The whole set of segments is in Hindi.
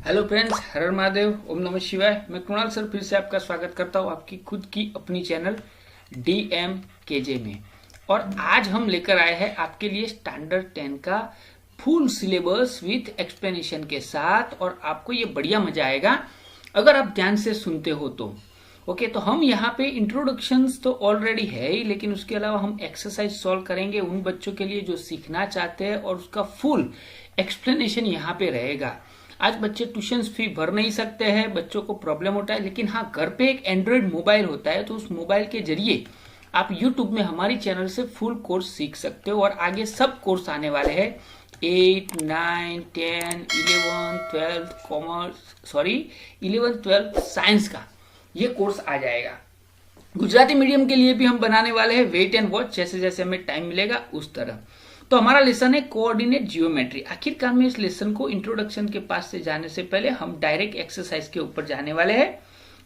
हेलो फ्रेंड्स, हर हर महादेव, ओम नमः शिवाय। मैं कृणाल सर फिर से आपका स्वागत करता हूँ आपकी खुद की अपनी चैनल DMKJ में। और आज हम लेकर आए हैं आपके लिए स्टैंडर्ड 10 का फुल सिलेबस विथ एक्सप्लेनेशन के साथ। और आपको ये बढ़िया मजा आएगा अगर आप ध्यान से सुनते हो तो। ओके, तो हम यहाँ पे इंट्रोडक्शंस तो ऑलरेडी है ही, लेकिन उसके अलावा हम एक्सरसाइज सॉल्व करेंगे उन बच्चों के लिए जो सीखना चाहते हैं, और उसका फुल एक्सप्लेनेशन यहाँ पे रहेगा। आज बच्चे ट्यूशन फी भर नहीं सकते हैं, बच्चों को प्रॉब्लम होता है, लेकिन हाँ, घर पे एक एंड्रॉइड मोबाइल होता है, तो उस मोबाइल के जरिए आप यूट्यूब में हमारी चैनल से फुल कोर्स सीख सकते हो। और आगे सब कोर्स आने वाले हैं 8, 9, 10, 11, 12 11, 12 साइंस का ये कोर्स आ जाएगा। गुजराती मीडियम के लिए भी हम बनाने वाले हैं, वेट एंड वॉच, जैसे जैसे हमें टाइम मिलेगा उस तरह। तो हमारा लेसन है कोऑर्डिनेट जियोमेट्री। आखिरकार में इस लेसन को इंट्रोडक्शन के पास से जाने से पहले हम डायरेक्ट एक्सरसाइज के ऊपर जाने वाले हैं,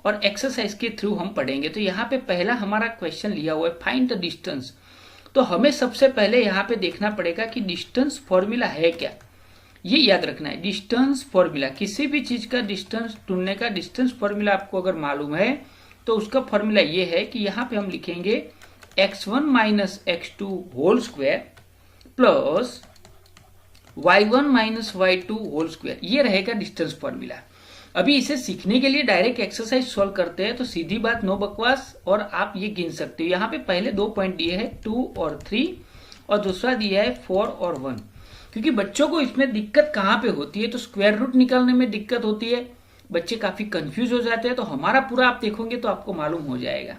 और एक्सरसाइज के थ्रू हम पढ़ेंगे। तो यहाँ पे पहला हमारा क्वेश्चन लिया हुआ है, फाइंड द डिस्टेंस। तो हमें सबसे पहले यहाँ पे देखना पड़ेगा कि डिस्टेंस फॉर्मूला है क्या, ये याद रखना है। डिस्टेंस फॉर्मूला, किसी भी चीज का डिस्टेंस ढूंढने का डिस्टेंस फॉर्मूला आपको अगर मालूम है तो उसका फॉर्मूला ये है कि यहाँ पे हम लिखेंगे x1 minus x2 whole square plus y1 minus y2 whole square, ये रहेगा डिस्टेंस फॉर्मूला। अभी इसे सीखने के लिए डायरेक्ट एक्सरसाइज सॉल्व करते हैं, तो सीधी बात, नो बकवास, और आप ये गिन सकते हो। यहाँ पे पहले 2 पॉइंट दिए हैं 2 और 3, और दूसरा दिया है 4 और 1। क्योंकि बच्चों को इसमें दिक्कत कहाँ पे होती है, तो स्क्वायर रूट निकालने में दिक्कत होती है, बच्चे काफी कंफ्यूज हो जाते हैं। तो हमारा पूरा आप देखोगे तो आपको मालूम हो जाएगा।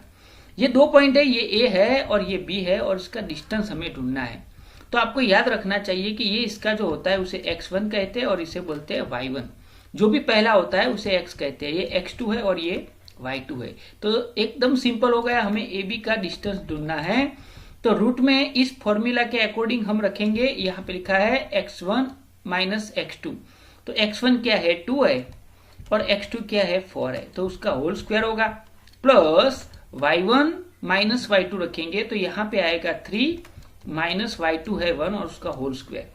ये 2 पॉइंट है, ये ए है और ये बी है, और इसका डिस्टेंस हमें ढूंढना है। तो आपको याद रखना चाहिए कि ये इसका जो होता है उसे x1 कहते हैं, और इसे बोलते हैं y1। जो भी पहला होता है उसे x कहते हैं, ये x2 है और ये y2 है। तो एकदम सिंपल हो गया, हमें AB का डिस्टेंस ढूंढना है। तो रूट में इस फॉर्मूला के अकॉर्डिंग हम रखेंगे, यहाँ पे लिखा है x1 माइनस x2। तो x1 क्या है, 2 है, और x2 क्या है, 4 है, तो उसका होल स्क्वायर होगा, प्लस y1 माइनस y2 रखेंगे, तो यहाँ पे आएगा 3 माइनस y2 है 1, और उसका होल स्क्वायर।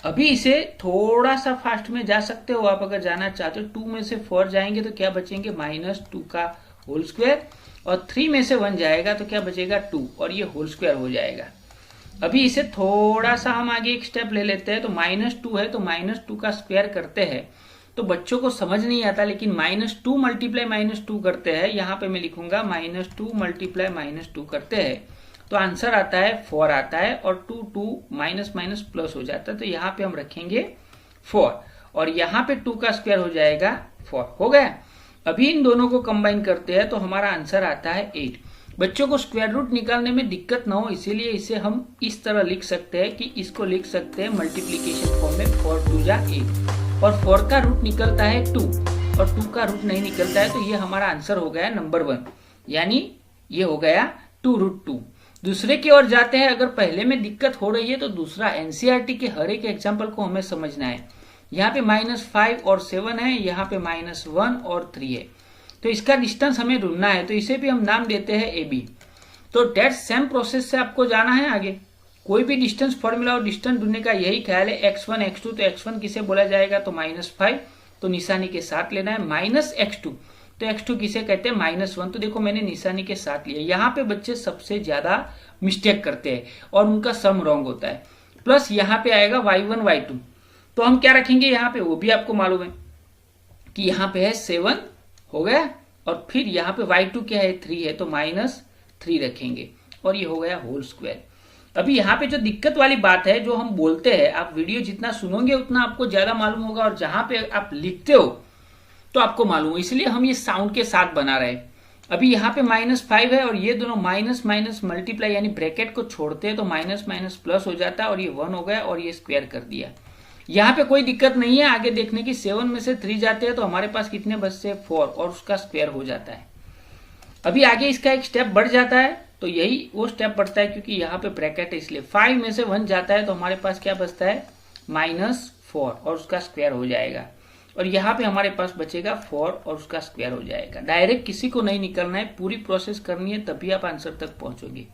अभी इसे थोड़ा सा फास्ट में जा सकते हो आप अगर जाना चाहते हो। 2 में से 4 जाएंगे तो क्या बचेंगे, -2 का होल स्क्वायर, और 3 में से 1 जाएगा तो क्या बचेगा, 2, और ये होल स्क्वायर हो जाएगा। अभी इसे थोड़ा सा हम आगे एक स्टेप ले लेते हैं। तो -2 है, तो -2 का स्क्वायर करते हैं, तो बच्चों को समझ नहीं आता, लेकिन -2 मल्टीप्लाई -2 करते हैं। यहाँ पे मैं लिखूंगा -2 मल्टीप्लाई -2 करते हैं, तो आंसर आता है 4 आता है, और 2 माइनस माइनस प्लस हो जाता है, तो यहाँ पे हम रखेंगे 4, और यहाँ पे 2 का स्क्वायर हो जाएगा 4। हो गया। अभी इन दोनों को कंबाइन करते हैं तो हमारा आंसर आता है 8। बच्चों को स्क्वायर रूट निकालने में दिक्कत ना हो, इसीलिए इसे हम इस तरह लिख सकते हैं कि इसको लिख सकते हैं मल्टीप्लीकेशन फॉर्म में, 4 2 जा 8, और 4 का रूट निकलता है 2, और 2 का रूट नहीं निकलता है, तो ये हमारा आंसर हो गया नंबर 1, यानी ये हो गया 2√2। दूसरे की ओर जाते हैं। अगर पहले में दिक्कत हो रही है तो दूसरा एनसीईआरटी के हर एक एग्जाम्पल को हमें समझना है। यहाँ पे -5 और 7 है, यहाँ पे -1 और 3 है, तो इसका डिस्टेंस हमें ढूंढना है, तो इसे भी हम नाम देते हैं AB। तो डेट सेम प्रोसेस से आपको जाना है आगे। कोई भी डिस्टेंस फॉर्मूला और डिस्टेंस ढूंढने का यही ख्याल है। x1 x2, तो x1 किसे बोला जाएगा, तो -5, तो निशानी के साथ लेना है। -x2, तो x2 किसे कहते हैं, -1, तो देखो मैंने निशानी के साथ लिया। यहाँ पे बच्चे सबसे ज्यादा मिस्टेक करते हैं और उनका सम रॉन्ग होता है। प्लस यहाँ पे आएगा y1 y2, तो हम क्या रखेंगे यहाँ पे, वो भी आपको मालूम है कि यहाँ पे है 7, हो गया, और फिर यहाँ पे y2 क्या है, 3 है, तो -3 रखेंगे, और ये हो गया होल स्क्वायर। अभी यहाँ पे जो दिक्कत वाली बात है, जो हम बोलते हैं, आप वीडियो जितना सुनोगे उतना आपको ज्यादा मालूम होगा, और जहां पे आप लिखते हो तो आपको मालूम है, इसलिए हम ये साउंड के साथ बना रहे हैं। अभी यहाँ पे -5 है, और ये दोनों माइनस माइनस मल्टीप्लाई यानी ब्रैकेट को छोड़ते हैं तो माइनस माइनस प्लस हो जाता है, और ये 1 हो गया, और ये स्क्वायर कर दिया। यहाँ पे कोई दिक्कत नहीं है आगे देखने की। 7 में से 3 जाते हैं तो हमारे पास कितने बचते हैं, 4, और उसका स्क्वायर हो जाता है। अभी आगे इसका एक स्टेप बढ़ जाता है, तो यही वो स्टेप बढ़ता है, क्योंकि यहाँ पे ब्रैकेट है, इसलिए 5 में से 1 जाता है तो हमारे पास क्या बचता है, -4, और उसका स्क्वायर हो जाएगा, और यहाँ पे हमारे पास बचेगा 4, और उसका स्क्वायर हो जाएगा। डायरेक्ट किसी को नहीं निकलना है, पूरी प्रोसेस करनी है, तभी आप आंसर तक पहुंचोगे।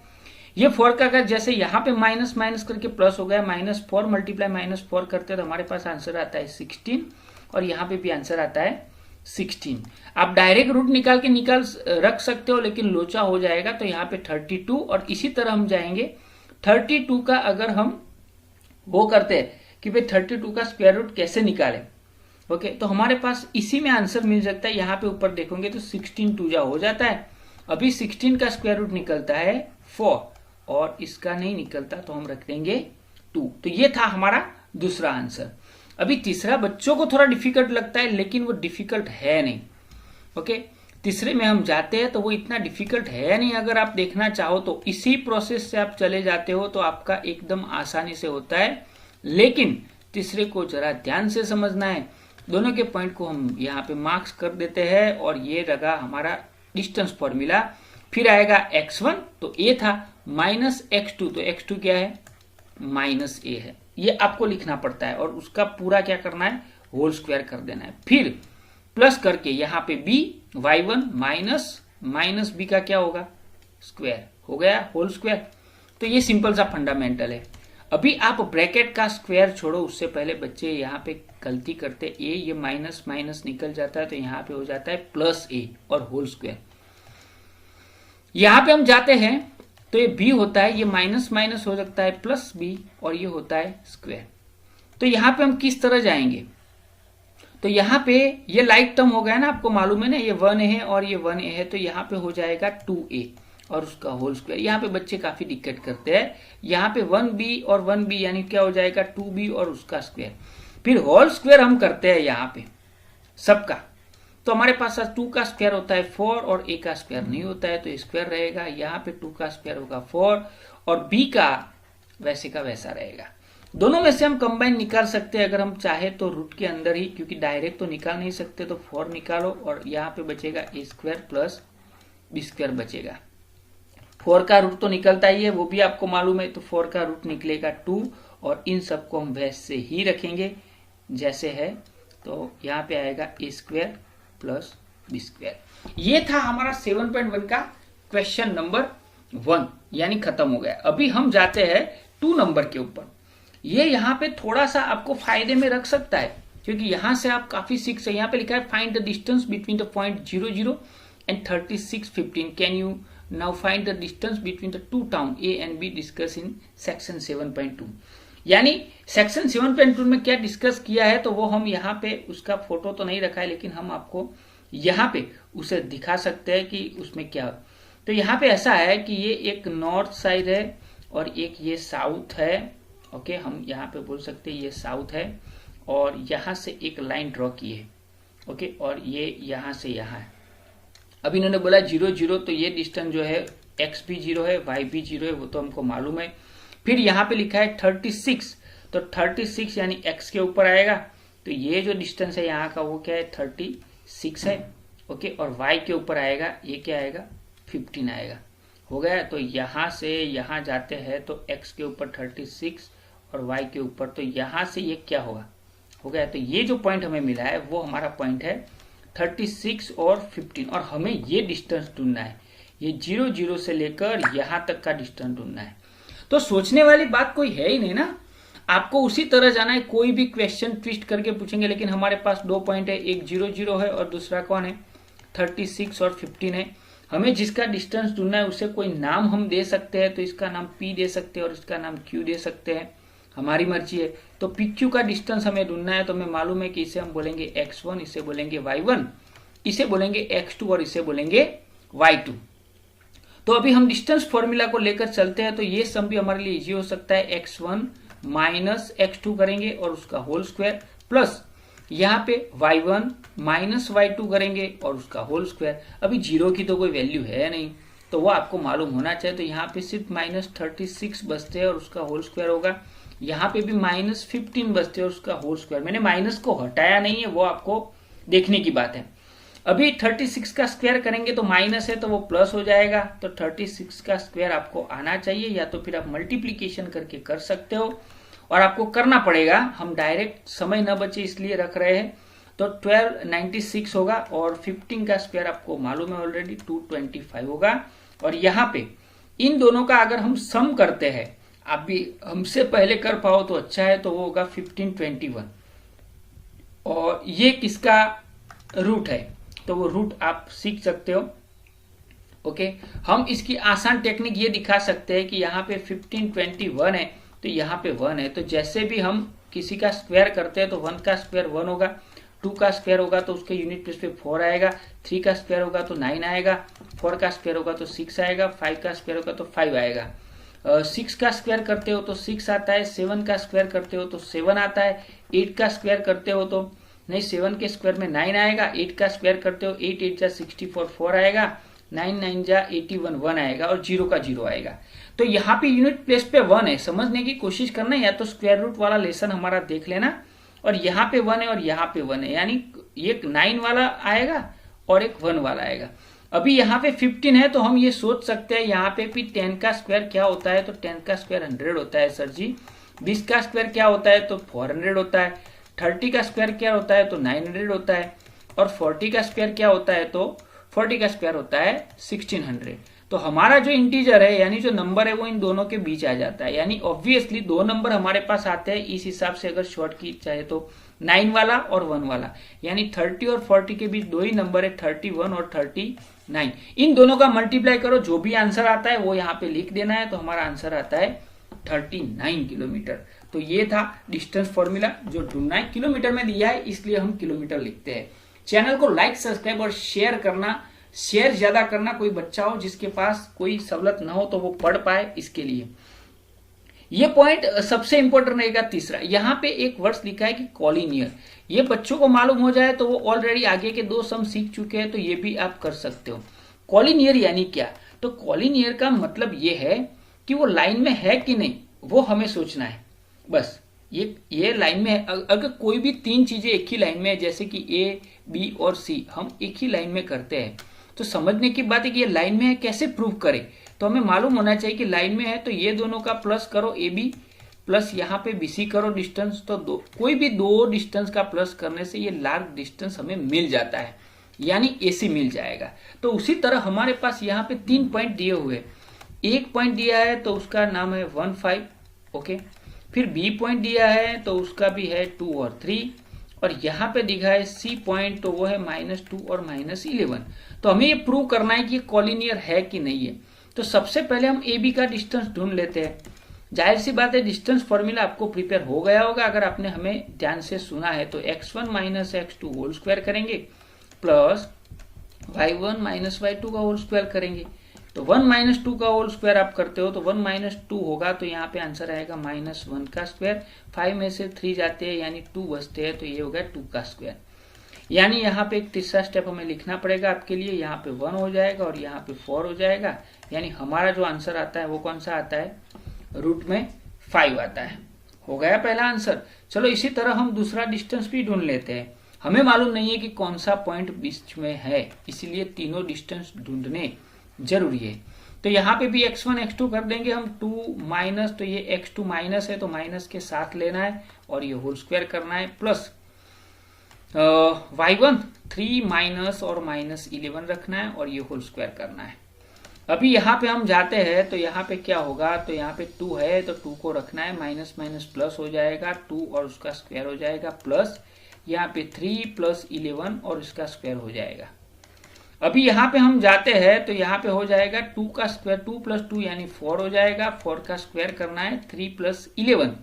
ये 4 का अगर जैसे यहाँ पे माइनस माइनस करके प्लस हो गया, -4 मल्टीप्लाई -4 करते हैं तो हमारे पास आंसर आता है 16, और यहाँ पे भी आंसर आता है 16। आप डायरेक्ट रूट निकाल रख सकते हो, लेकिन लोचा हो जाएगा, तो यहाँ पे 32 और इसी तरह हम जाएंगे 32 का अगर हम वो करते हैं कि भाई 32 का स्क्वायर रूट कैसे निकालें। ओके, तो हमारे पास इसी में आंसर मिल सकता है। यहाँ पे ऊपर देखोगे तो 16 2 हो जाता है। अभी 16 का स्क्वायर रूट निकलता है 4 और इसका नहीं निकलता, तो हम रख देंगे 2। तो ये था हमारा दूसरा आंसर। अभी तीसरा बच्चों को थोड़ा डिफिकल्ट लगता है, लेकिन वो डिफिकल्ट है नहीं। ओके, तीसरे में हम जाते हैं तो वो इतना डिफिकल्ट है नहीं। अगर आप देखना चाहो तो इसी प्रोसेस से आप चले जाते हो तो आपका एकदम आसानी से होता है, लेकिन तीसरे को जरा ध्यान से समझना है। दोनों के पॉइंट को हम यहाँ पे मार्क्स कर देते हैं और ये रहा हमारा डिस्टेंस फॉर्मूला। फिर आएगा x1, तो a था, माइनस x2, तो x2 क्या है, माइनस a है। ये आपको लिखना पड़ता है और उसका पूरा क्या करना है, होल स्क्वायर कर देना है। फिर प्लस करके यहाँ पे b, y1 माइनस b का क्या होगा, स्क्वायर, हो गया होल स्क्वायर। तो ये सिंपल सा फंडामेंटल है। अभी आप ब्रैकेट का स्क्वायर छोड़ो, उससे पहले बच्चे यहाँ पे गलती करते a, ये माइनस माइनस निकल जाता है, तो यहाँ पे हो जाता है प्लस a और होल स्क्वायर। यहाँ पे हम जाते हैं तो ये b होता है, ये माइनस माइनस हो सकता है प्लस b और ये होता है स्क्वायर। तो यहाँ पे हम किस तरह जाएंगे, तो यहाँ पे ये लाइक टर्म हो गया ना, आपको मालूम है ना, ये 1a है और ये 1a है, तो यहाँ पे हो जाएगा 2a और उसका होल स्क्वायर। यहाँ पे बच्चे काफी दिक्कत करते हैं। यहाँ पे 1b और 1b यानी क्या हो जाएगा 2b और उसका स्क्वायर। फिर होल स्क्वायर हम करते हैं यहाँ पे सबका, तो हमारे पास 2 का स्क्वायर होता है 4 और a का स्क्वायर नहीं होता है, तो स्क्वायर रहेगा। यहाँ पे 2 का स्क्वायर होगा 4 और b का वैसे का वैसा रहेगा। दोनों में से हम कंबाइन निकाल सकते हैं अगर हम चाहे तो रूट के अंदर ही, क्योंकि डायरेक्ट तो निकाल नहीं सकते, तो 4 निकालो और यहाँ पे बचेगा a square plus b square बचेगा। 4 का रूट तो निकलता ही है, वो भी आपको मालूम है, तो 4 का रूट निकलेगा 2 और इन सबको हम वैसे ही रखेंगे जैसे है, तो यहाँ पे आएगा a square plus b square. ये था हमारा 7.1 का क्वेश्चन नंबर 1, यानी खत्म हो गया। अभी हम जाते हैं 2 नंबर के ऊपर। ये यहाँ पे थोड़ा सा आपको फायदे में रख सकता है, क्योंकि यहाँ से आप काफी सीख सकते। यहाँ पे लिखा है find the distance between the point 0 0 and 36 15। Can you now find the distance between the 2 town A and B discuss in section 7.2। यानी सेक्शन 7.2 में क्या डिस्कस किया है, तो वो हम यहाँ पे उसका फोटो तो नहीं रखा है, लेकिन हम आपको यहाँ पे उसे दिखा सकते हैं कि उसमें क्या। तो यहाँ पे ऐसा है कि ये एक नॉर्थ साइड है और एक ये साउथ है। ओके, हम यहाँ पे बोल सकते हैं ये साउथ है और यहाँ से एक लाइन ड्रॉ की है। ओके, और ये यहाँ से यहाँ है। अब इन्होंने बोला 0 0, तो ये डिस्टेंस जो है x भी 0 है, y भी 0 है, वो तो हमको मालूम है। फिर यहाँ पे लिखा है 36, तो 36 यानी x के ऊपर आएगा, तो ये जो डिस्टेंस है यहाँ का वो क्या है 36 है। ओके, और y के ऊपर आएगा, ये क्या आएगा 15 आएगा। हो गया, तो यहाँ से यहाँ जाते हैं तो x के ऊपर 36 और y के ऊपर, तो यहाँ से ये क्या होगा, हो गया। तो ये जो पॉइंट हमें मिला है वो हमारा पॉइंट है 36 और 15, और हमें ये डिस्टेंस ढूंढना है। ये 0 0 से लेकर यहाँ तक का डिस्टेंस ढूंढना है। तो सोचने वाली बात कोई है ही नहीं ना, आपको उसी तरह जाना है। कोई भी क्वेश्चन ट्विस्ट करके पूछेंगे, लेकिन हमारे पास 2 पॉइंट है, एक 0 0 है और दूसरा कौन है 36 और 15 है। हमें जिसका डिस्टेंस ढूंढना है उसे कोई नाम हम दे सकते हैं, तो इसका नाम P दे सकते हैं और इसका नाम Q दे सकते हैं, हमारी मर्जी है। तो PQ का डिस्टेंस हमें ढूंढना है, तो हमें मालूम है कि इसे हम बोलेंगे x1, इसे बोलेंगे y1, इसे बोलेंगे x2 और इसे बोलेंगे y2। तो अभी हम डिस्टेंस फॉर्मूला को लेकर चलते हैं, तो ये सम भी हमारे लिए इजी हो सकता है। x1 माइनस x2 करेंगे और उसका होल स्क्वायर, प्लस यहाँ पे y1 माइनस y2 करेंगे और उसका होल स्क्वायर। अभी 0 की तो कोई वैल्यू है नहीं, तो वो आपको मालूम होना चाहिए। तो यहाँ पे सिर्फ माइनस 36 बचते हैं और उसका होल स्क्वायर होगा। यहाँ पे भी माइनस 15 बचते हैं और उसका होल स्क्वायर। मैंने माइनस को हटाया नहीं है, वो आपको देखने की बात है। अभी 36 का स्क्वायर करेंगे तो माइनस है तो वो प्लस हो जाएगा, तो 36 का स्क्वायर आपको आना चाहिए, या तो फिर आप मल्टीप्लीकेशन करके कर सकते हो और आपको करना पड़ेगा। हम डायरेक्ट समय न बचे इसलिए रख रहे हैं। तो 1296 होगा और 15 का स्क्वायर आपको मालूम है ऑलरेडी 225 होगा। और यहाँ पे इन दोनों का अगर हम सम करते हैं, आप भी हमसे पहले कर पाओ तो अच्छा है, तो वो होगा 1521। और ये किसका रूट है, तो वो रूट आप सीख सकते हो। ओके, हम इसकी आसान टेक्निक ये दिखा सकते हैं कि यहाँ पे 1521 है तो यहाँ पे 1 है, तो जैसे भी हम किसी का स्क्वायर करते हैं तो 1 का स्क्वायर 1 होगा, 2 का स्क्वायर होगा तो उसके यूनिट प्लेस पे 4 आएगा, 3 का स्क्वायर होगा तो 9 आएगा, 4 का स्क्वायर होगा तो 6 आएगा, 5 का स्क्वायर होगा तो 5 आएगा, 6 का स्क्वायर करते हो तो 6 आता है, 7 का स्क्वायर करते हो तो 7 आता है, 8 का स्क्वायर करते हो तो नहीं 7 के स्क्वायर में 9 आएगा, 8 का स्क्वायर करते हो 8 8 जा 64 4 आएगा, 9 9 जा 81 1 आएगा और 0 का 0 आएगा। तो यहाँ पे यूनिट प्लेस पे 1 है, समझने की कोशिश करना, या तो स्क्वायर रूट वाला लेसन हमारा देख लेना, और यहाँ पे 1 है और यहाँ पे 1 है, यानी एक 9 वाला आएगा और एक 1 वाला आएगा। अभी यहाँ पे 15 है तो हम ये सोच सकते हैं यहाँ पे भी 10 का स्क्वायर क्या होता है, तो 10 का स्क्वायर 100 होता है सर जी। 20 का स्क्वायर क्या होता है, तो 400 होता है। 30 का स्क्वायर क्या होता है, तो 900 होता है। और 40 का स्क्वायर क्या होता है, तो 40 का स्क्वायर होता है 1600। तो हमारा जो इंटीजर है यानी जो नंबर है वो इन दोनों के बीच आ जाता है, यानी ऑब्वियसली दो नंबर हमारे पास आते हैं। इस हिसाब से अगर शॉर्ट की चाहे तो 9 वाला और 1 वाला, यानी 30 और 40 के बीच दो ही नंबर है, 31 और 39। इन दोनों का मल्टीप्लाई करो, जो भी आंसर आता है वो यहाँ पे लिख देना है, तो हमारा आंसर आता है 39 किलोमीटर। तो ये था डिस्टेंस फॉर्मूला जो ढूंढना है, किलोमीटर में दिया है इसलिए हम किलोमीटर लिखते हैं। चैनल को लाइक सब्सक्राइब और शेयर करना, शेयर ज्यादा करना, कोई बच्चा हो जिसके पास कोई सहूलत ना हो तो वो पढ़ पाए, इसके लिए ये पॉइंट सबसे इंपॉर्टेंट रहेगा। तीसरा, यहाँ पे एक वर्ड्स लिखा है कि कॉलिनियर, ये बच्चों को मालूम हो जाए तो वो ऑलरेडी आगे के दो सम सीख चुके हैं, तो ये भी आप कर सकते हो। कॉलिनियर यानी क्या, तो कॉलिनियर का मतलब ये है कि वो लाइन में है कि नहीं, वो हमें सोचना है बस। ये लाइन में है, अगर कोई भी तीन चीजें एक ही लाइन में है, जैसे कि ए बी और सी हम एक ही लाइन में करते हैं, तो समझने की बात है कि ये लाइन में है, कैसे प्रूव करें, तो हमें मालूम होना चाहिए कि लाइन में है तो ये दोनों का प्लस करो ए बी, प्लस यहाँ पे बी सी करो डिस्टेंस, तो कोई भी दो डिस्टेंस का प्लस करने से ये लार्ज डिस्टेंस हमें मिल जाता है, यानी एसी मिल जाएगा। तो उसी तरह हमारे पास यहाँ पे 3 पॉइंट दिए हुए, एक पॉइंट दिया है तो उसका नाम है 1 5, ओके। फिर बी पॉइंट दिया है तो उसका भी है 2 और 3, और यहाँ पे दिखा है सी पॉइंट तो वो है -2 और -11। तो हमें ये प्रूव करना है कि ये कॉलिनियर है कि नहीं है। तो सबसे पहले हम ए बी का डिस्टेंस ढूंढ लेते हैं। जाहिर सी बात है डिस्टेंस फॉर्मूला आपको प्रिपेयर हो गया होगा, अगर आपने हमें ध्यान से सुना है तो x1 - x2 होल स्क्वायर करेंगे प्लस y1 - y2 का होल स्क्वायर करेंगे। तो 1 - 2 का होल स्क्वायर आप करते हो तो 1 - 2 होगा, तो यहाँ पे आंसर आएगा -1 का स्क्वायर। 5 में से 3 जाते हैं यानी 2 बचते हैं, तो ये होगा 2 का स्क्वायर। यानी यहाँ पे एक तीसरा स्टेप हमें लिखना पड़ेगा आपके लिए, यहाँ पे 1 हो जाएगा और यहाँ पे 4 हो जाएगा, यानी हमारा जो आंसर आता है वो कौन सा आता है, रूट में 5 आता है। हो गया पहला आंसर। चलो इसी तरह हम दूसरा डिस्टेंस भी ढूंढ लेते हैं। हमें मालूम नहीं है कि कौन सा पॉइंट बीच में है, इसीलिए तीनों डिस्टेंस ढूंढने जरूरी है। तो यहाँ पे भी x1 x2 कर देंगे हम, 2 माइनस, तो ये x2 माइनस है तो माइनस के साथ लेना है और ये होल स्क्वायर करना है, प्लस y1 3 माइनस और -11 रखना है और ये होल स्क्वायर करना है। अभी यहाँ पे हम जाते हैं तो यहाँ पे क्या होगा, तो यहाँ पे 2 है तो 2 को रखना है, माइनस माइनस प्लस हो जाएगा, 2 और उसका स्क्वायर हो जाएगा, प्लस यहाँ पे 3 + 11 और इसका स्क्वायर हो जाएगा। अभी यहाँ पे हम जाते हैं तो यहाँ पे हो जाएगा 2 का स्क्वायर, 2 + 2 यानी 4 हो जाएगा, 4 का स्क्वायर करना है, 3 + 11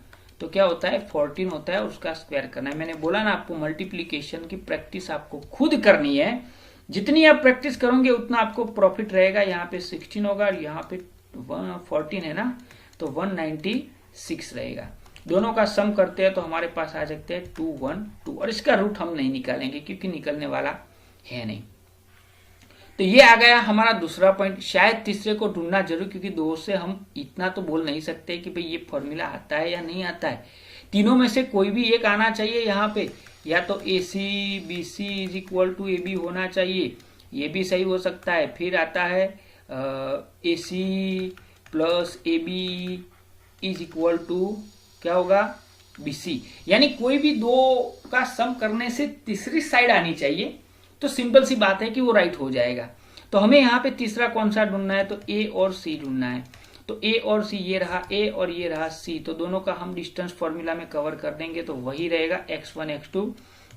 तो क्या होता है 14 होता है, उसका स्क्वायर करना है। मैंने बोला ना आपको मल्टीप्लीकेशन की प्रैक्टिस आपको खुद करनी है, जितनी आप प्रैक्टिस करोगे उतना आपको प्रॉफिट रहेगा। यहाँ पे 16 होगा और यहाँ पे 14 है ना, तो 196 रहेगा। दोनों का सम करते हैं तो हमारे पास आ सकते हैं 212, और इसका रूट हम नहीं निकालेंगे क्योंकि निकलने वाला है नहीं। तो ये आ गया हमारा दूसरा पॉइंट। शायद तीसरे को ढूंढना जरूर, क्योंकि दो से हम इतना तो बोल नहीं सकते कि भाई ये फॉर्मूला आता है या नहीं आता है, तीनों में से कोई भी एक आना चाहिए। यहाँ पे या तो AC BC = AB होना चाहिए, ये भी सही हो सकता है। फिर आता है AC + AB = क्या होगा BC, यानी कोई भी दो का सम करने से तीसरी साइड आनी चाहिए। तो सिंपल सी बात है कि वो राइट हो जाएगा। तो हमें यहाँ पे तीसरा कौन सा ढूंढना है, तो A और C ढूंढना है। तो A और C, ये रहा A और ये रहा C, तो दोनों का हम डिस्टेंस फॉर्मूला में कवर कर देंगे, तो वही रहेगा x1 x2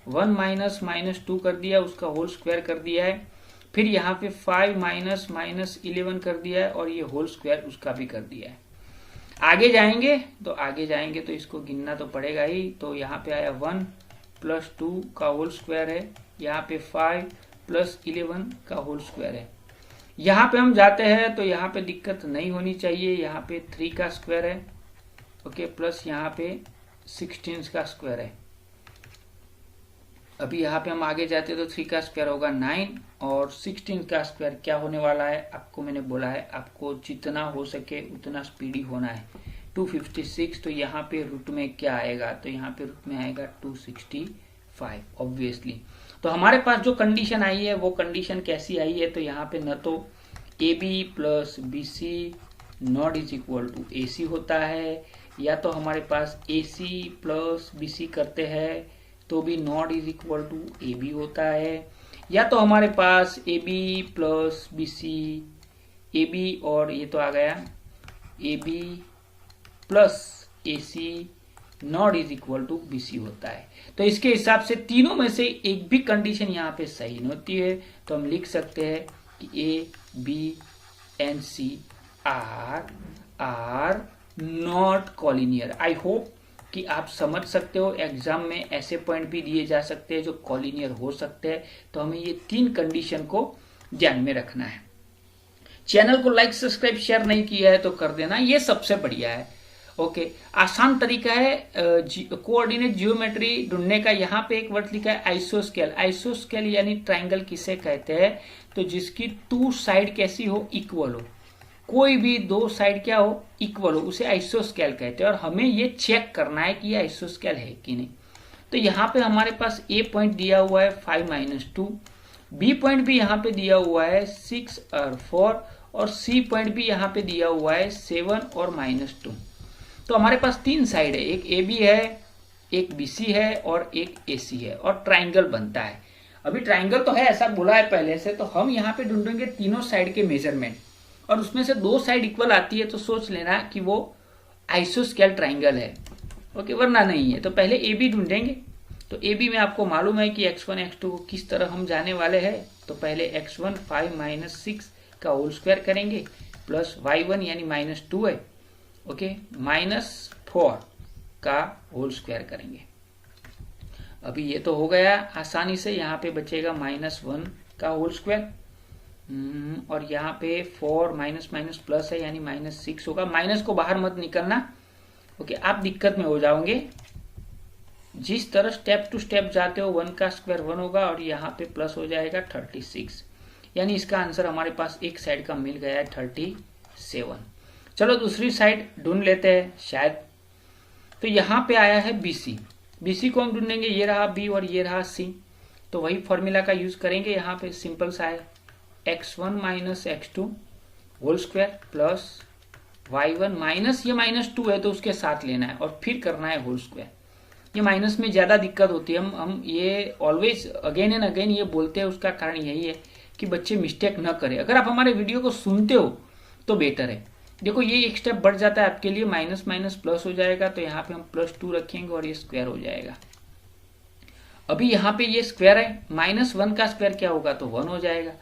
1 माइनस -2 कर दिया, उसका होल स्क्वायर कर दिया है। फिर यहाँ पे 5 माइनस -11 कर दिया है और ये होल स्क्वायर उसका भी कर दिया है। आगे जाएंगे तो इसको गिनना तो पड़ेगा ही। तो यहाँ पे आया 1 प्लस 2 का होल स्क्वायर है, यहाँ पे 5 प्लस 11 का होल स्क्वायर है। यहाँ पे हम जाते हैं तो यहाँ पे दिक्कत नहीं होनी चाहिए, यहाँ पे 3 का स्क्वायर है, ओके, प्लस यहाँ पे 16 का स्क्वायर है। अभी यहाँ पे हम आगे जाते तो 3 का स्क्वायर होगा 9 और 16 का स्क्वायर क्या होने वाला है, आपको मैंने बोला है आपको जितना हो सके उतना स्पीडी होना है। 256, तो यहाँ पे रूट में क्या आएगा, तो यहाँ पे रूट में आएगा 265 ऑब्वियसली। तो हमारे पास जो कंडीशन आई है वो कंडीशन कैसी आई है, तो यहाँ पे न तो AB plus BC not is equal to AC होता है, या तो हमारे पास AC प्लस BC करते हैं तो भी not is equal to AB होता है, या तो हमारे पास AB प्लस BC AB और ये तो आ गया AB plus AC not is equal to BC होता है। तो इसके हिसाब से तीनों में से एक भी कंडीशन यहाँ पे सही नहीं होती है, तो हम लिख सकते हैं कि A B and C are not collinear. I hope कि आप समझ सकते हो, एग्जाम में ऐसे पॉइंट भी दिए जा सकते हैं जो कॉलिनियर हो सकते हैं, तो हमें ये 3 कंडीशन को ध्यान में रखना है। चैनल को लाइक सब्सक्राइब शेयर नहीं किया है तो कर देना, ये सबसे बढ़िया है। ओके, आसान तरीका है कोऑर्डिनेट जियोमेट्री ढूंढने का। यहाँ पे एक वर्ड लिखा है आइसोस्केल। आइसोस्केल यानी ट्राइंगल किसे कहते हैं, तो जिसकी 2 साइड कैसी हो, इक्वल हो, कोई भी 2 साइड क्या हो, इक्वल हो, उसे आइसोस्केल कहते हैं। और हमें ये चेक करना है कि ये आइसोस्केल है कि नहीं। तो यहाँ पे हमारे पास A पॉइंट दिया हुआ है 5 - 2, B पॉइंट भी यहाँ पे दिया हुआ है 6 और 4, और C पॉइंट भी यहाँ पे दिया हुआ है 7 और -2। तो हमारे पास 3 साइड है, एक AB है, एक BC है और एक AC है, और ट्राइंगल बनता है। अभी ट्राइंगल तो है ऐसा बोला है पहले से, तो हम यहाँ पे ढूंढेंगे तीनों साइड के मेजरमेंट, और उसमें से 2 साइड इक्वल आती है तो सोच लेना कि वो आइसोस्केल ट्राइंगल है, ओके, वरना नहीं है। तो पहले AB ढूंढेंगे। तो AB में आपको मालूम है कि x1 x2 को किस तरह हम जाने वाले हैं। तो पहले x1 5 - 6 का होल स्क्वायर करेंगे, प्लस y1 यानी -2 है, ओके, -4 का होल स्क्वायर करेंगे। अभी ये तो हो गया आसानी से। यहाँ पे बचेगा -1 का होल स्क्वायर, और यहाँ पे 4 माइनस प्लस है यानी -6 होगा। माइनस को बाहर मत निकलना, ओके, आप दिक्कत में हो जाओगे। जिस तरह स्टेप टू स्टेप जाते हो 1 का स्क्वायर 1 होगा, और यहाँ पे प्लस हो जाएगा 36, यानी इसका आंसर हमारे पास एक साइड का मिल गया है 37। चलो दूसरी साइड ढूंढ लेते हैं शायद। तो यहाँ पे आया है BC। BC को हम ढूंढेंगे, ये रहा B और ये रहा C। तो वही फॉर्मूला का यूज करेंगे। यहाँ पे सिंपल सा है, x1 - x2 whole square plus y1 minus, ये -2 है तो उसके साथ लेना है और फिर करना है होल स्क्वायर। ये माइनस में ज्यादा दिक्कत होती है, हम ये ऑलवेज अगेन एंड अगेन ये बोलते हैं। उसका कारण यही है कि बच्चे मिस्टेक न करें। अगर आप हमारे वीडियो को सुनते हो तो बेटर है। देखो ये एक स्टेप बढ़ जाता है आपके लिए, माइनस प्लस हो जाएगा, तो यहाँ पे हम +2 रखेंगे और ये स्क्वायर हो जाएगा। अभी यहाँ पे ये स्क्वायर है, -1 का स्क्वायर क्या होगा, तो 1 हो जाएगा।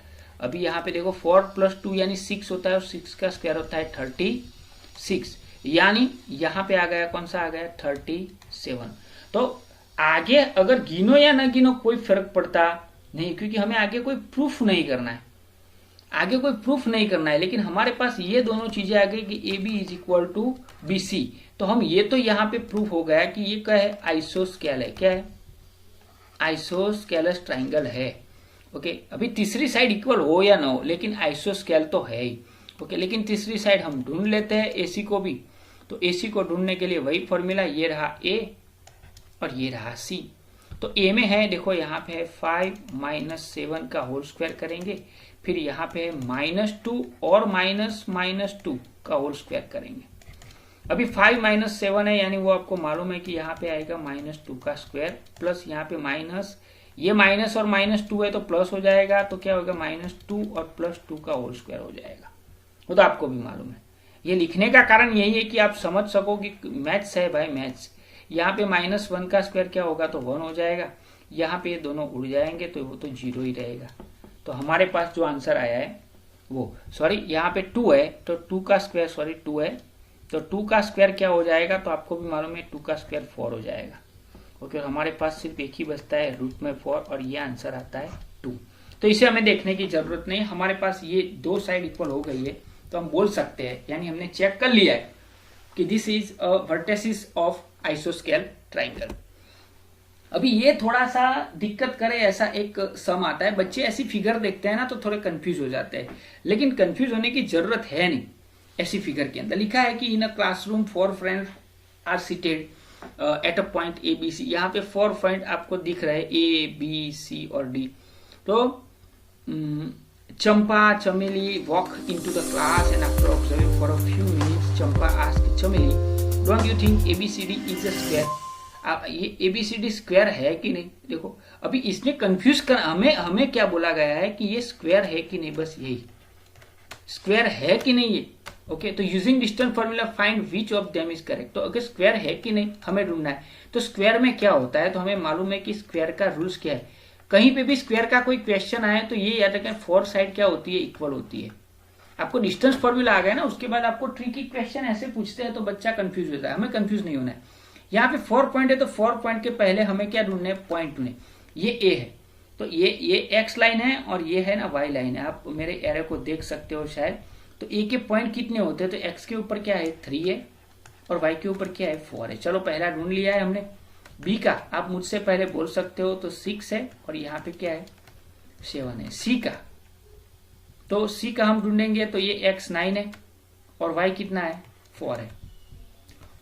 अभी यहाँ पे देखो 4 + 2 यानी 6 होता है, और 6 का स्क्वायर होता है 36, यानी यहाँ पे आ गया, कौन सा आ गया, 37। तो आगे अगर गिनो या ना गिनो कोई फर्क पड़ता नहीं, क्योंकि हमें आगे कोई प्रूफ नहीं करना है, लेकिन हमारे पास ये दोनों चीजें आ गई कि AB is equal to BC। तो हम ये तो यहाँ पे प्रूफ हो गया कि ये क्या है, आइसोस्केल है। क्या है, आइसोस्केलस ट्राइंगल है। ओके, अभी तीसरी साइड इक्वल हो या ना हो, लेकिन आइसोस्केल तो है ही। ओके, लेकिन तीसरी साइड हम ढूंढ लेते हैं AC को भी। तो AC को ढूंढने के लिए वही फॉर्मूला, ये रहा A और ये रहा C। तो A में है, देखो यहाँ पे है 5 - 7 का होल स्क्वायर करेंगे, फिर यहाँ पे है -2 और -2 का होल स्क्वायर करेंगे। अभी 5 - 7 है, यानी वो आपको मालूम है कि यहाँ पे आएगा -2 का स्क्वायर, प्लस यहाँ पे माइनस, ये माइनस और -2 है तो प्लस हो जाएगा, तो क्या होगा, -2 और +2 का होल स्क्वायर हो जाएगा। वो तो आपको भी मालूम है। ये लिखने का कारण यही है कि आप समझ सको कि मैथ्स है भाई, मैथ्स। यहाँ पे -1 का स्क्वायर क्या होगा, तो 1 हो जाएगा। यहाँ पे ये दोनों उड़ जाएंगे तो वो तो 0 ही रहेगा। तो हमारे पास जो आंसर आया है वो, सॉरी यहाँ पे 2 है तो 2 का स्क्वायर, सॉरी 2 है तो 2 का स्क्वायर क्या हो जाएगा, तो आपको भी मालूम है 2 का स्क्वायर 4 हो जाएगा। ओके, हमारे पास सिर्फ एक ही बचता है रूट में 4 और ये आंसर आता है 2। तो इसे हमें देखने की जरूरत नहीं, हमारे पास ये दो साइड इक्वल हो गई है तो हम बोल सकते हैं, यानी हमने चेक कर लिया है कि this is a vertices of आइसोस्केल ट्राइंगल। अभी ये थोड़ा सा दिक्कत करे ऐसा एक सम आता है, बच्चे ऐसी फिगर देखते हैं ना तो थोड़े कंफ्यूज हो जाते हैं, लेकिन कंफ्यूज होने की जरूरत है नहीं। ऐसी फिगर के अंदर लिखा है कि in a classroom 4 friends are seated at a point A B C. यहाँ पे 4 पॉइंट आपको दिख रहे हैं ए बी सी और डी। तो Champa Chameli walk into the class and after observing for a few minutes Champa asked Chameli don't you think ABCD is a square. ये एबीसीडी स्क्वायर है कि नहीं, देखो अभी इसने कंफ्यूज कर हमें क्या बोला गया है कि ये स्क्वायर है कि नहीं, बस यही स्क्वायर है कि नहीं ये। ओके, तो using distance formula find which of them is correct. तो अगर स्क्वायर है कि नहीं हमें ढूंढना है। तो स्क्वायर में क्या होता है, तो हमें मालूम है कि स्क्वायर का रूल्स क्या है। कहीं पे भी स्क्वायर का कोई क्वेश्चन आए तो ये याद रखें 4 साइड क्या होती है, इक्वल होती है। आपको डिस्टेंस फॉर्मूला आ गया ना, उसके बाद आपको ट्रिकी क्वेश्चन ऐसे पूछते हैं तो बच्चा कंफ्यूज होता है, हमें कंफ्यूज नहीं होना है। यहाँ पे 4 पॉइंट है तो 4 पॉइंट के पहले हमें क्या ढूंढना है, पॉइंट ढूंढने। ये ए है तो ये एक्स लाइन है और ये है ना वाई लाइन है, आप मेरे एरो को देख सकते हो शायद। तो ए के पॉइंट कितने होते हैं, तो एक्स के ऊपर क्या है 3 है और वाई के ऊपर क्या है 4 है। चलो पहला ढूंढ लिया है हमने। बी का आप मुझसे पहले बोल सकते हो तो 6 है और यहाँ पे क्या है 7 है। सी का, तो सी का हम ढूंढेंगे तो ये एक्स 9 है और वाई कितना है 4 है।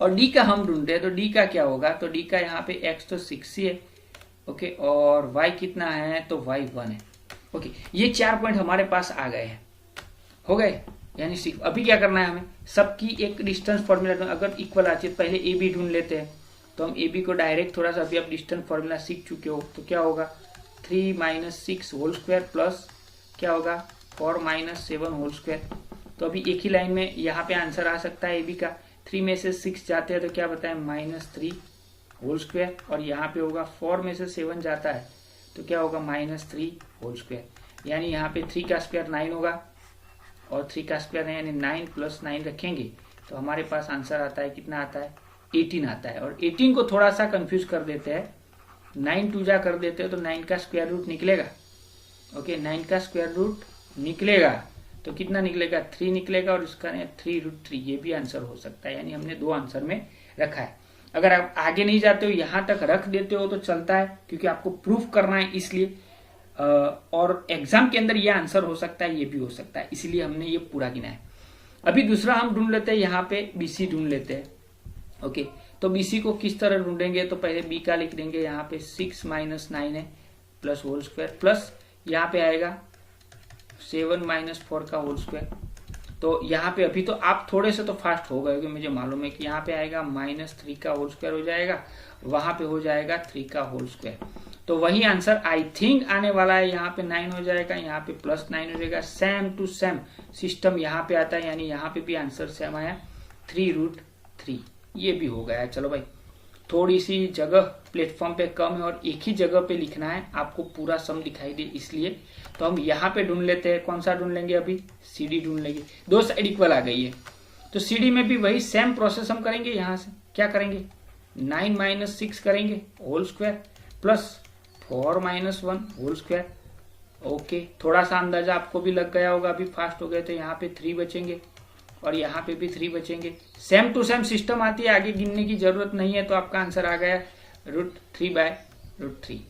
और डी का हम ढूंढते हैं तो डी का क्या होगा, तो डी का यहाँ पे एक्स तो 6 ही है। ओके, और वाई कितना है, तो वाई 1 है। ओके, ये 4 पॉइंट हमारे पास आ गए हैं, हो गए यानी 6। अभी क्या करना है हमें, सबकी एक डिस्टेंस फॉर्मूला, अगर इक्वल आती है पहले ए बी ढूंढ लेते हैं। तो हम ए बी को डायरेक्ट थोड़ा सा, अभी आप डिस्टेंस फॉर्मूला सीख चुके हो तो क्या होगा 3 - 6 होल स्क्वायर प्लस क्या होगा 4 - 7 होल स्क्वायर। तो अभी एक ही लाइन में यहाँ पे आंसर आ सकता है ए बी का। 3 में से 6 जाते हैं तो क्या बताए -3 होल स्क्वायर, और यहाँ पे होगा 4 में से 7 जाता है तो क्या होगा -3 होल स्क्वायर। यानी यहाँ पे 3 का स्क्वायर 9 होगा और 3 का स्क्वायर है यानी 9 + 9 रखेंगे तो हमारे पास आंसर आता है, कितना आता है 18 आता है। और 18 को थोड़ा सा कंफ्यूज कर देते हैं, 9 2 जा कर देते हैं तो 9 का स्क्वायर रूट निकलेगा। ओके, 9 का स्क्वायर रूट निकलेगा तो कितना निकलेगा 3 निकलेगा और इसका 3√3, ये भी आंसर हो सकता है। यानी हमने 2 आंसर में रखा है। अगर आप आगे नहीं जाते हो यहाँ तक रख देते हो तो चलता है, क्योंकि आपको प्रूफ करना है इसलिए। और एग्जाम के अंदर ये आंसर हो सकता है, ये भी हो सकता है, इसलिए हमने ये पूरा गिना है। अभी दूसरा हम ढूंढ लेते हैं, यहाँ पे बीसी ढूंढ लेते हैं। ओके, तो बीसी को किस तरह ढूंढेंगे, तो पहले बी का लिख देंगे, यहाँ पे 6 - 9 है प्लस होल स्क्वायर प्लस यहाँ पे आएगा 7 - 4 का होल स्क्वायर। तो यहाँ पे अभी तो आप थोड़े से तो फास्ट हो गए क्योंकि मुझे मालूम है कि यहाँ पे आएगा -3 का होल स्क्वायर हो जाएगा, वहां पे हो जाएगा 3 का होल स्क्वायर। तो वही आंसर आई थिंक आने वाला है, यहाँ पे 9 हो जाएगा, यहाँ पे +9 हो जाएगा। सेम टू सेम सिस्टम यहाँ पे आता है, यानी यहाँ पे भी आंसर सेम आया 3√3, ये भी हो गया है। चलो भाई, थोड़ी सी जगह प्लेटफॉर्म पे कम है और एक ही जगह पे लिखना है, आपको पूरा सम दिखाई दे इसलिए। तो हम यहाँ पे ढूंढ लेते हैं, कौन सा ढूंढ लेंगे, अभी सीडी ढूंढ लेंगे। 2 साइड इक्वल आ गई है तो सीडी में भी वही सेम प्रोसेस हम करेंगे। यहाँ से क्या करेंगे 9 - 6 करेंगे whole square plus 4 - 1 whole square. Okay, थोड़ा सा अंदाजा आपको भी लग गया होगा, अभी फास्ट हो गए तो यहाँ पे 3 बचेंगे और यहाँ पे भी 3 बचेंगे। सेम टू सेम सिस्टम आती है, आगे गिनने की जरूरत नहीं है। तो आपका आंसर आ गया √3/√3।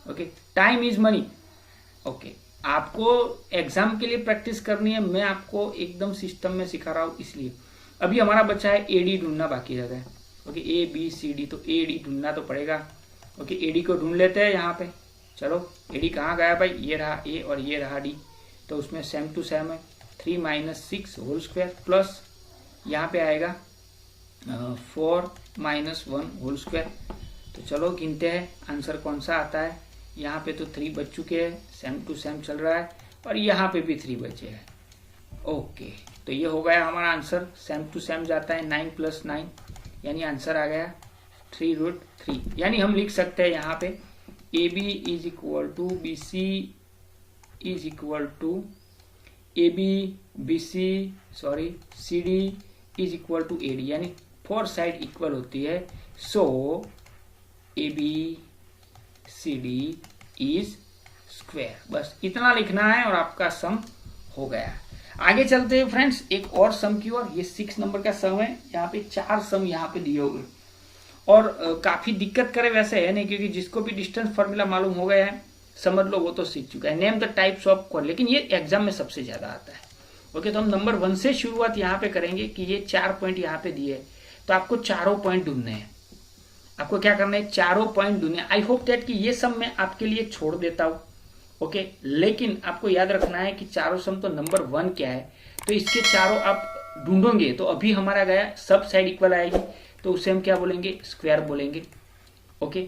Okay, time is money. Okay, आपको एग्जाम के लिए प्रैक्टिस करनी है, मैं आपको एकदम सिस्टम में सिखा रहा हूँ इसलिए। अभी हमारा बच्चा है एडी ढूंढना बाकी रह गया। ओके, ABCD, तो एडी ढूंढना तो पड़ेगा। ओके, एडी को ढूंढ लेते हैं यहाँ पे। चलो, एडी कहाँ गया भाई, ये रहा ए और ये रहा डी, तो उसमें सेम टू सेम है 3 - 6 होल स्क्वायर प्लस यहाँ पे आएगा 4 - 1 होल स्क्वायर। तो चलो गिनते हैं आंसर कौन सा आता है। यहाँ पे तो 3 बच चुके हैं, सेम टू सेम चल रहा है, और यहाँ पे भी 3 बचे हैं। ओके, तो ये हो गया हमारा आंसर, सेम टू सेम जाता है 9 + 9, यानी आंसर आ गया 3√3। यानी हम लिख सकते हैं यहाँ पे A B is equal to B C is equal to A B B C sorry C D is equal to A D, यानी 4 साइड इक्वल होती है। So A B C D is square, बस इतना लिखना है और आपका सम हो गया। आगे चलते हैं फ्रेंड्स एक और सम की ओर। ये 6 नंबर का सम है। यहाँ पे 4 सम यहाँ पे दिए हुए और काफी दिक्कत करे वैसे है नहीं, क्योंकि जिसको भी डिस्टेंस फॉर्मूला मालूम हो गया है समझ लो वो तो सीख चुका है। Name the types of chord, लेकिन ये एग्जाम में सबसे ज्यादा आता है। ओके, तो हम नंबर 1 से शुरुआत यहाँ पे करेंगे कि ये 4 पॉइंट यहाँ पे दिए, तो आपको चारों पॉइंट ढूंढने हैं। आपको क्या करना है, चारों पॉइंट ढूंढने। आई होप दैट कि ये सम मैं आपके लिए छोड़ देता हूँ। ओके, लेकिन आपको याद रखना है कि चारों सम तो नंबर 1 क्या है, तो इसके चारों आप ढूंढोगे। तो अभी हमारा गया सब साइड इक्वल आएगी, तो उसे हम क्या बोलेंगे, स्क्वायर बोलेंगे। ओके,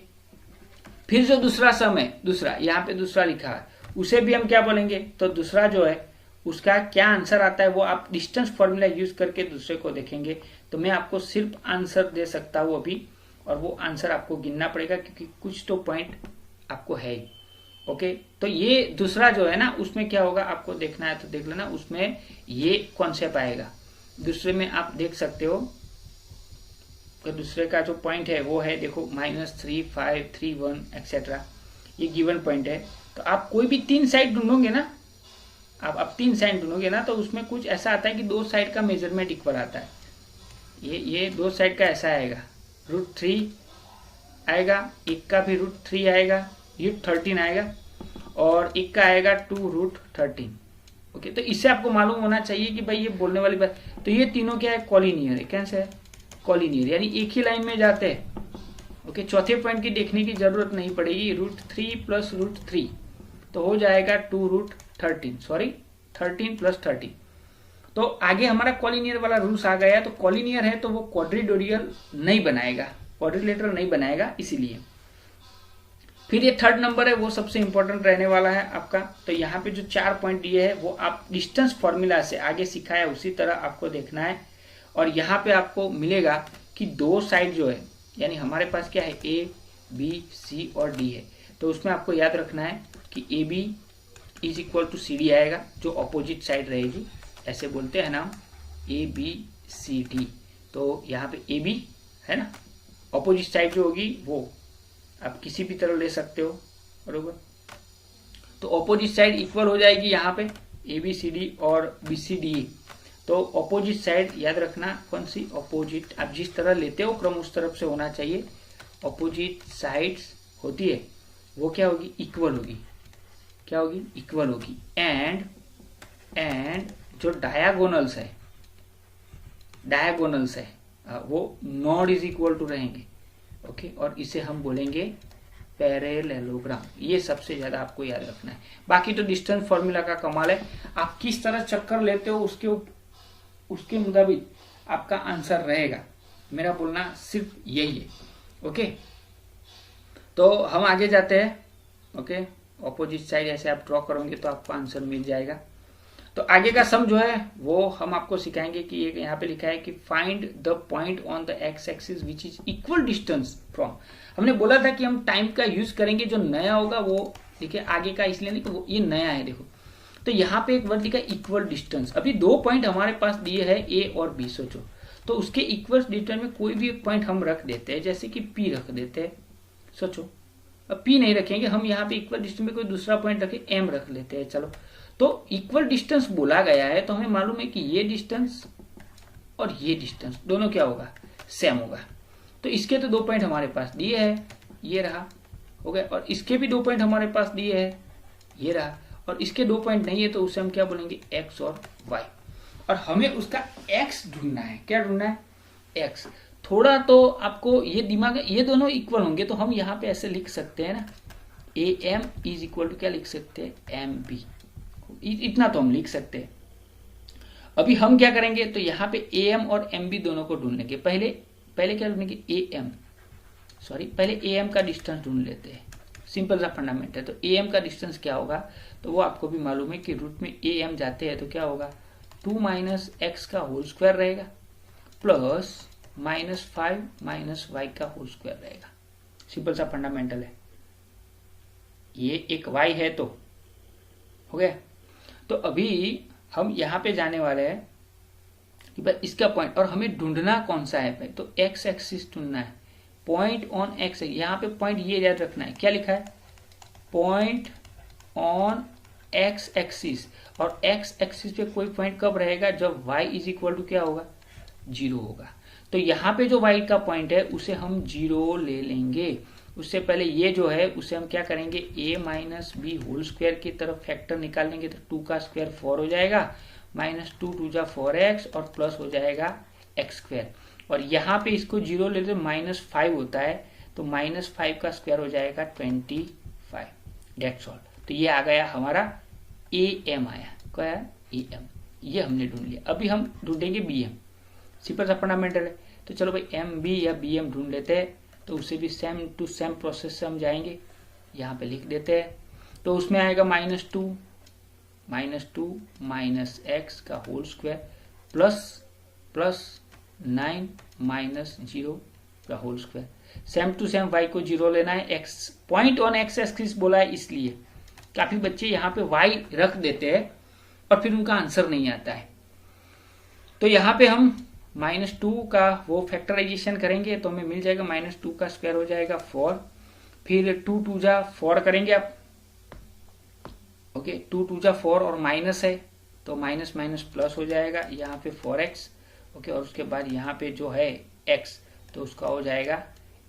फिर जो दूसरा सम है, दूसरा यहाँ पे दूसरा लिखा है, उसे भी हम क्या बोलेंगे, तो दूसरा जो है उसका क्या आंसर आता है वो आप डिस्टेंस फॉर्मूला यूज करके दूसरे को देखेंगे। तो मैं आपको सिर्फ आंसर दे सकता हूँ अभी, और वो आंसर आपको गिनना पड़ेगा क्योंकि कुछ तो पॉइंट आपको है ही। ओके, तो ये दूसरा जो है ना उसमें क्या होगा आपको देखना है तो देख लेना, उसमें ये कॉन्सेप्ट आएगा। दूसरे में आप देख सकते हो तो दूसरे का जो पॉइंट है वो है देखो -3 5 3 1 एक्सेट्रा, ये गिवन पॉइंट है। तो आप कोई भी 3 साइड ढूंढोगे ना, आप 3 साइड ढूंढोगे ना, तो उसमें कुछ ऐसा आता है कि 2 साइड का मेजरमेंट इक्वल आता है। ये 2 साइड का ऐसा आएगा, √3 आएगा, एक का भी √3 आएगा, ये 13 आएगा, और एक का आएगा 2√13। ओके, तो इससे आपको मालूम होना चाहिए कि भाई ये बोलने वाली बात, तो ये तीनों क्या है, कॉलिनियर है। कैसे है, कॉलिनियर, यानी एक ही लाइन में जाते हैं। ओके, चौथे पॉइंट की देखने की जरूरत नहीं पड़ेगी। √3 + √3 तो हो जाएगा 2√13, सॉरी 13 + 13। तो आगे हमारा कॉलिनियर वाला रूल्स आ गया। तो कॉलिनियर है तो वो क्वाड्रिलोटरल नहीं बनाएगा, क्वाड्रिलेटरल नहीं बनाएगा, इसीलिए। फिर ये 3rd नंबर है, वो सबसे इंपॉर्टेंट रहने वाला है आपका। तो यहाँ पे जो 4 पॉइंट दिए है वो आप डिस्टेंस फॉर्मूला से आगे सिखाया उसी तरह आपको देखना है। और यहाँ पे आपको मिलेगा कि 2 साइड जो है, यानी हमारे पास क्या है, ए बी सी और डी है। तो उसमें आपको याद रखना है कि A B is equal to C D आएगा, जो अपोजिट साइड रहेगी, ऐसे बोलते हैं नाम ए बी सी डी। तो यहाँ पे ए बी है ना, अपोजिट साइड जो होगी वो आप किसी भी तरह ले सकते हो, बरोबर। तो अपोजिट साइड इक्वल हो जाएगी यहाँ पे ए बी सी डी और बी सी डी। तो अपोजिट साइड याद रखना, कौन सी, अपोजिट, आप जिस तरह लेते हो क्रम उस तरफ से होना चाहिए। अपोजिट साइड्स होती है वो क्या होगी, इक्वल होगी। क्या होगी, इक्वल होगी। एंड जो डायगोनल्स है, वो नॉट इज इक्वल टू रहेंगे। ओके, और इसे हम बोलेंगे पैरेललोग्राम। ये सबसे ज्यादा आपको याद रखना है। बाकी तो डिस्टेंस फॉर्मूला का कमाल है, आप किस तरह चक्कर लेते हो उसके मुताबिक आपका आंसर रहेगा। मेरा बोलना सिर्फ यही है। ओके, तो हम आगे जाते हैं। ओके, ऑपोजिट साइड ऐसे आप ड्रॉ करोगे तो आपको आंसर मिल जाएगा। तो आगे का सम जो है वो हम आपको सिखाएंगे कि यहाँ पे लिखा है कि find the point on the x axis which is equal distance from. हमने बोला था कि हम टाइम का यूज करेंगे, जो नया होगा वो देखिए आगे का, इसलिए नहीं कि ये नया है। देखो, तो यहाँ पे एक वर्ड लिखा है इक्वल डिस्टेंस। अभी 2 पॉइंट हमारे पास दिए है ए और बी, सोचो। तो उसके इक्वल डिस्टेंस में कोई भी एक पॉइंट हम रख देते हैं, जैसे कि पी रख देते हैं। सोचो, अब पी नहीं रखेंगे हम, यहाँ पे इक्वल डिस्टेंस में कोई दूसरा पॉइंट रखे, एम रख लेते हैं। चलो, तो इक्वल डिस्टेंस बोला गया है तो हमें मालूम है कि ये डिस्टेंस और ये डिस्टेंस दोनों क्या होगा, सेम होगा। तो इसके तो 2 पॉइंट हमारे पास दिए हैं, ये रहा, हो गया। और इसके भी 2 पॉइंट हमारे पास दिए हैं, ये रहा। और इसके 2 पॉइंट नहीं है तो उसे हम क्या बोलेंगे, एक्स और वाई। और हमें उसका एक्स ढूंढना है। क्या ढूंढना है, एक्स। थोड़ा तो आपको ये दिमाग है, ये दोनों इक्वल होंगे तो हम यहाँ पे ऐसे लिख सकते हैं ना, A M is equal to क्या लिख सकते हैं, एम बी। इतना तो हम लिख सकते हैं। अभी हम क्या करेंगे, तो यहाँ पे ए एम और एम बी दोनों को ढूंढ लेंगे। पहले क्या ढूंढेंगे, पहले ए एम का डिस्टेंस ढूंढ लेते हैं। सिंपल सा फंडामेंट है। तो ए एम का डिस्टेंस क्या होगा, तो वो आपको भी मालूम है कि रूट में ए एम जाते हैं तो क्या होगा, 2 - x का होल स्क्वायर रहेगा प्लस -5 - y का होल स्क्वायर रहेगा। सिंपल सा फंडामेंटल है। ये एक y है तो हो गया। तो अभी हम यहाँ पे जाने वाले हैं कि भाई इसका पॉइंट, और हमें ढूंढना कौन सा है भाई, तो एक्स एक्सिस ढूंढना है, पॉइंट ऑन एक्स। यहाँ पे पॉइंट ये याद रखना है, क्या लिखा है, पॉइंट ऑन एक्स एक्सिस। और एक्स एक्सिस पे कोई पॉइंट कब रहेगा, जब y इज इक्वल टू क्या होगा, 0 होगा। तो यहाँ पे जो y का पॉइंट है उसे हम 0 ले लेंगे। उससे पहले ये जो है उसे हम क्या करेंगे, a minus B whole square की तरफ फैक्टर निकाल लेंगे, तो 2 का स्क्वायर 4 हो जाएगा, माइनस 2 2 जा 4x और प्लस हो जाएगा एक्स स्क्वायर। और यहाँ पे इसको 0 लेते माइनस 5 होता है, तो माइनस 5 का स्क्वायर हो जाएगा 25। That's all. तो ये आ गया हमारा am आया, क्या है am, ये हमने ढूंढ लिया। अभी हम ढूंढेंगे bm, सिंपल सा फंडामेंटल है। तो चलो भाई mb या bm ढूंढ लेते हैं, तो उसे भी सेम टू सेम प्रोसेस से हम जाएंगे, यहाँ पे लिख देते हैं। तो उसमें आएगा -2 माइनस एक्स का होल स्क्वायर प्लस 9 माइनस 0 का whole square. Same to same y को 0 लेना है, x point on x axis बोला है, इसलिए काफी बच्चे यहाँ पे y रख देते हैं और फिर उनका आंसर नहीं आता है। तो यहाँ पे हम -2 का वो फैक्टराइजेशन करेंगे, तो हमें मिल जाएगा -2 का स्क्वायर हो जाएगा 4, फिर 2 2 जा 4 करेंगे आप, ओके 2 2 जा 4 और माइनस है तो माइनस माइनस प्लस हो जाएगा, यहाँ पे 4x, ओके। और उसके बाद यहाँ पे जो है x, तो उसका हो जाएगा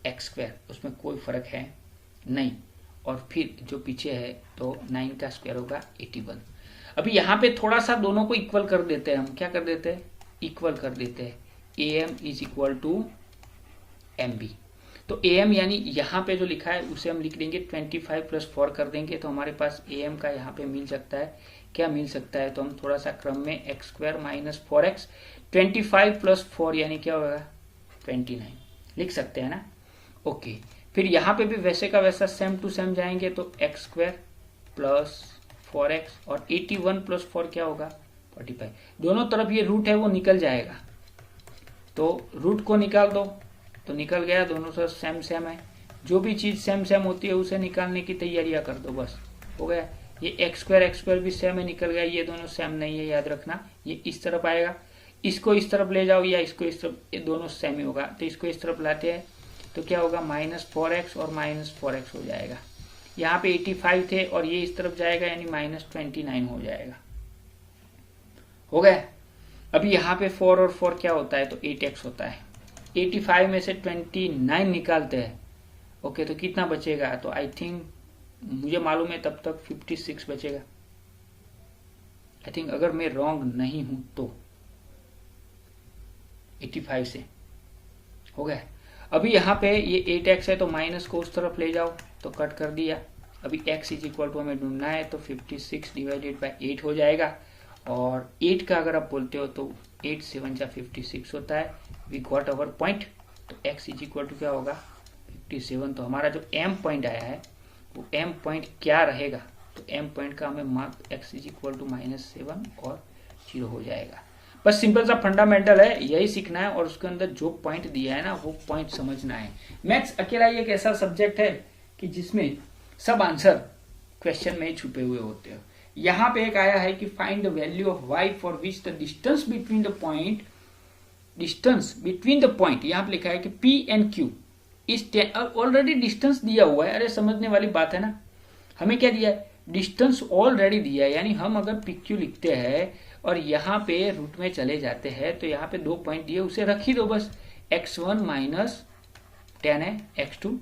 एक्स स्क्वायर, उसमें कोई फर्क है नहीं। और फिर जो पीछे है तो 9 का स्क्वायर होगा 81। अभी यहाँ पे थोड़ा सा दोनों को इक्वल कर देते हैं, हम क्या कर देते हैं, इक्वल कर देते हैं, am is equal to mb। तो am यानी यहाँ पे जो लिखा है उसे हम लिख देंगे 25 प्लस 4 कर देंगे, तो हमारे पास am का यहाँ पे मिल सकता है, क्या मिल सकता है, तो हम थोड़ा सा क्रम में x square minus 4x, 25 plus 4 यानी क्या होगा 29 लिख सकते हैं ना, ओके। फिर यहाँ पे भी वैसे का वैसा सेम टू सेम जाएंगे, तो एक्स स्क्वायर प्लस 4x और 81 प्लस 4 क्या होगा 45। दोनों तरफ ये रूट है वो निकल जाएगा, तो रूट को निकाल दो तो निकल गया, दोनों तरफ सेम सेम है। जो भी चीज सेम सेम होती है उसे निकालने की तैयारियां कर दो, बस हो गया। ये एक्स स्क्वायर भी सेम है, निकल गया। ये दोनों सेम नहीं है, याद रखना, ये इस तरफ आएगा, इसको इस तरफ ले जाओ या इसको इस तरफ, ये दोनों सेम ही होगा, तो इसको इस तरफ लाते हैं तो क्या होगा -4x और -4x हो जाएगा। यहाँ पे 85 थे और ये इस तरफ जाएगा यानी -29 हो जाएगा, हो गया। अभी यहाँ पे 4 और 4 क्या होता है, तो 8x होता है। 85 में से 29 निकालते हैं, ओके, तो कितना बचेगा, तो आई थिंक मुझे मालूम है तब तक 56 बचेगा, आई थिंक, अगर मैं रॉन्ग नहीं हूं तो 85 से हो गया। अभी यहाँ पे ये 8x है तो माइनस को उस तरफ ले जाओ तो कट कर दिया। अभी x इज इक्वल टू हमें ढूंढना है, तो 56 डिवाइडेड बाय 8 हो जाएगा। और 8 का अगर आप बोलते हो तो 8 7 जा 56 होता है। वी गॉट अवर पॉइंट, तो x इज इक्वल टू क्या होगा 57। तो हमारा जो m पॉइंट आया है वो m पॉइंट क्या रहेगा, तो m पॉइंट का हमें mark x is equal to -7 और 0 हो जाएगा। बस सिंपल सा फंडामेंटल है, यही सीखना है और उसके अंदर जो पॉइंट दिया है ना वो पॉइंट समझना है। मैथ्स अकेला एक ऐसा सब्जेक्ट है कि जिसमें सब आंसर क्वेश्चन में ही छुपे हुए होते हैं। यहाँ पे एक आया है कि find the value of y for which the distance between the point, यहाँ पे लिखा है कि P एंड Q इस ऑलरेडी डिस्टेंस दिया हुआ है। अरे समझने वाली बात है ना, हमें क्या दिया है, डिस्टेंस ऑलरेडी दिया है। यानी हम अगर PQ लिखते हैं और यहाँ पे रूट में चले जाते हैं तो यहाँ पे 2 पॉइंट दिए, उसे रख ही दो बस। x1 माइनस 10 है x2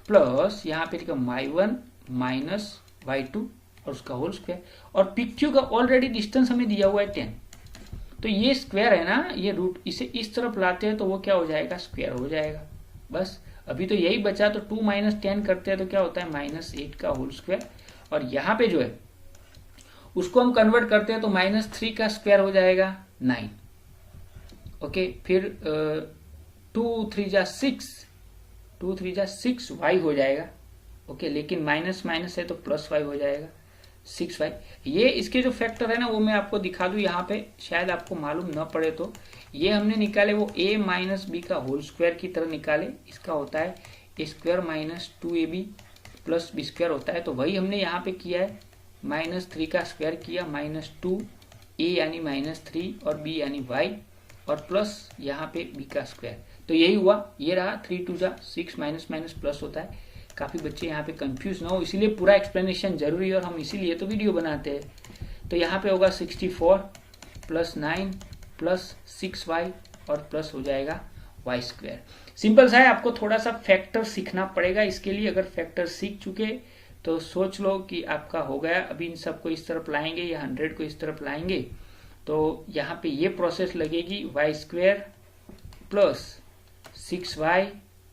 प्लस यहाँ पे y1 माइनस y2 और उसका होल स्क्वायर। और PQ का ऑलरेडी डिस्टेंस हमें दिया हुआ है 10, तो ये स्क्वायर है ना, ये रूट, इसे इस तरफ लाते हैं तो वो क्या हो जाएगा, स्क्वायर हो जाएगा। बस अभी तो यही बचा, तो 2 माइनस 10 करते हैं तो क्या होता है -8 का होल स्क्वायर। और यहाँ पे जो है उसको हम कन्वर्ट करते हैं तो -3 का स्क्वायर हो जाएगा 9, ओके। फिर 2 3 जा 6 y हो जाएगा, ओके। लेकिन माइनस माइनस है तो प्लस y हो जाएगा 6y। ये इसके जो फैक्टर है ना वो मैं आपको दिखा दूं यहाँ पे, शायद आपको मालूम न पड़े तो। ये हमने निकाले वो a माइनस बी का होल स्क्वायर की तरह निकाले। इसका होता है a square minus 2ab plus B square होता है, तो वही हमने यहाँ पे किया है, -3 का स्क्वायर किया, -2 a यानी -3 और b यानी y और प्लस यहाँ पे b का स्क्वायर, तो यही हुआ, ये रहा 3 2 जा 6 माइनस माइनस प्लस होता है। काफी बच्चे यहाँ पे कंफ्यूज ना हो, इसीलिए पूरा एक्सप्लेनेशन जरूरी है और हम इसीलिए तो वीडियो बनाते हैं। तो यहाँ पे होगा 64 प्लस 9 प्लस 6y और प्लस हो जाएगा y स्क्वायर। सिंपल सा है, आपको थोड़ा सा फैक्टर सीखना पड़ेगा इसके लिए। अगर फैक्टर सीख चुके तो सोच लो कि आपका हो गया। अभी इन सबको इस तरफ लाएंगे या 100 को इस तरफ लाएंगे तो यहाँ पे ये प्रोसेस लगेगी, y स्क्वायर प्लस 6y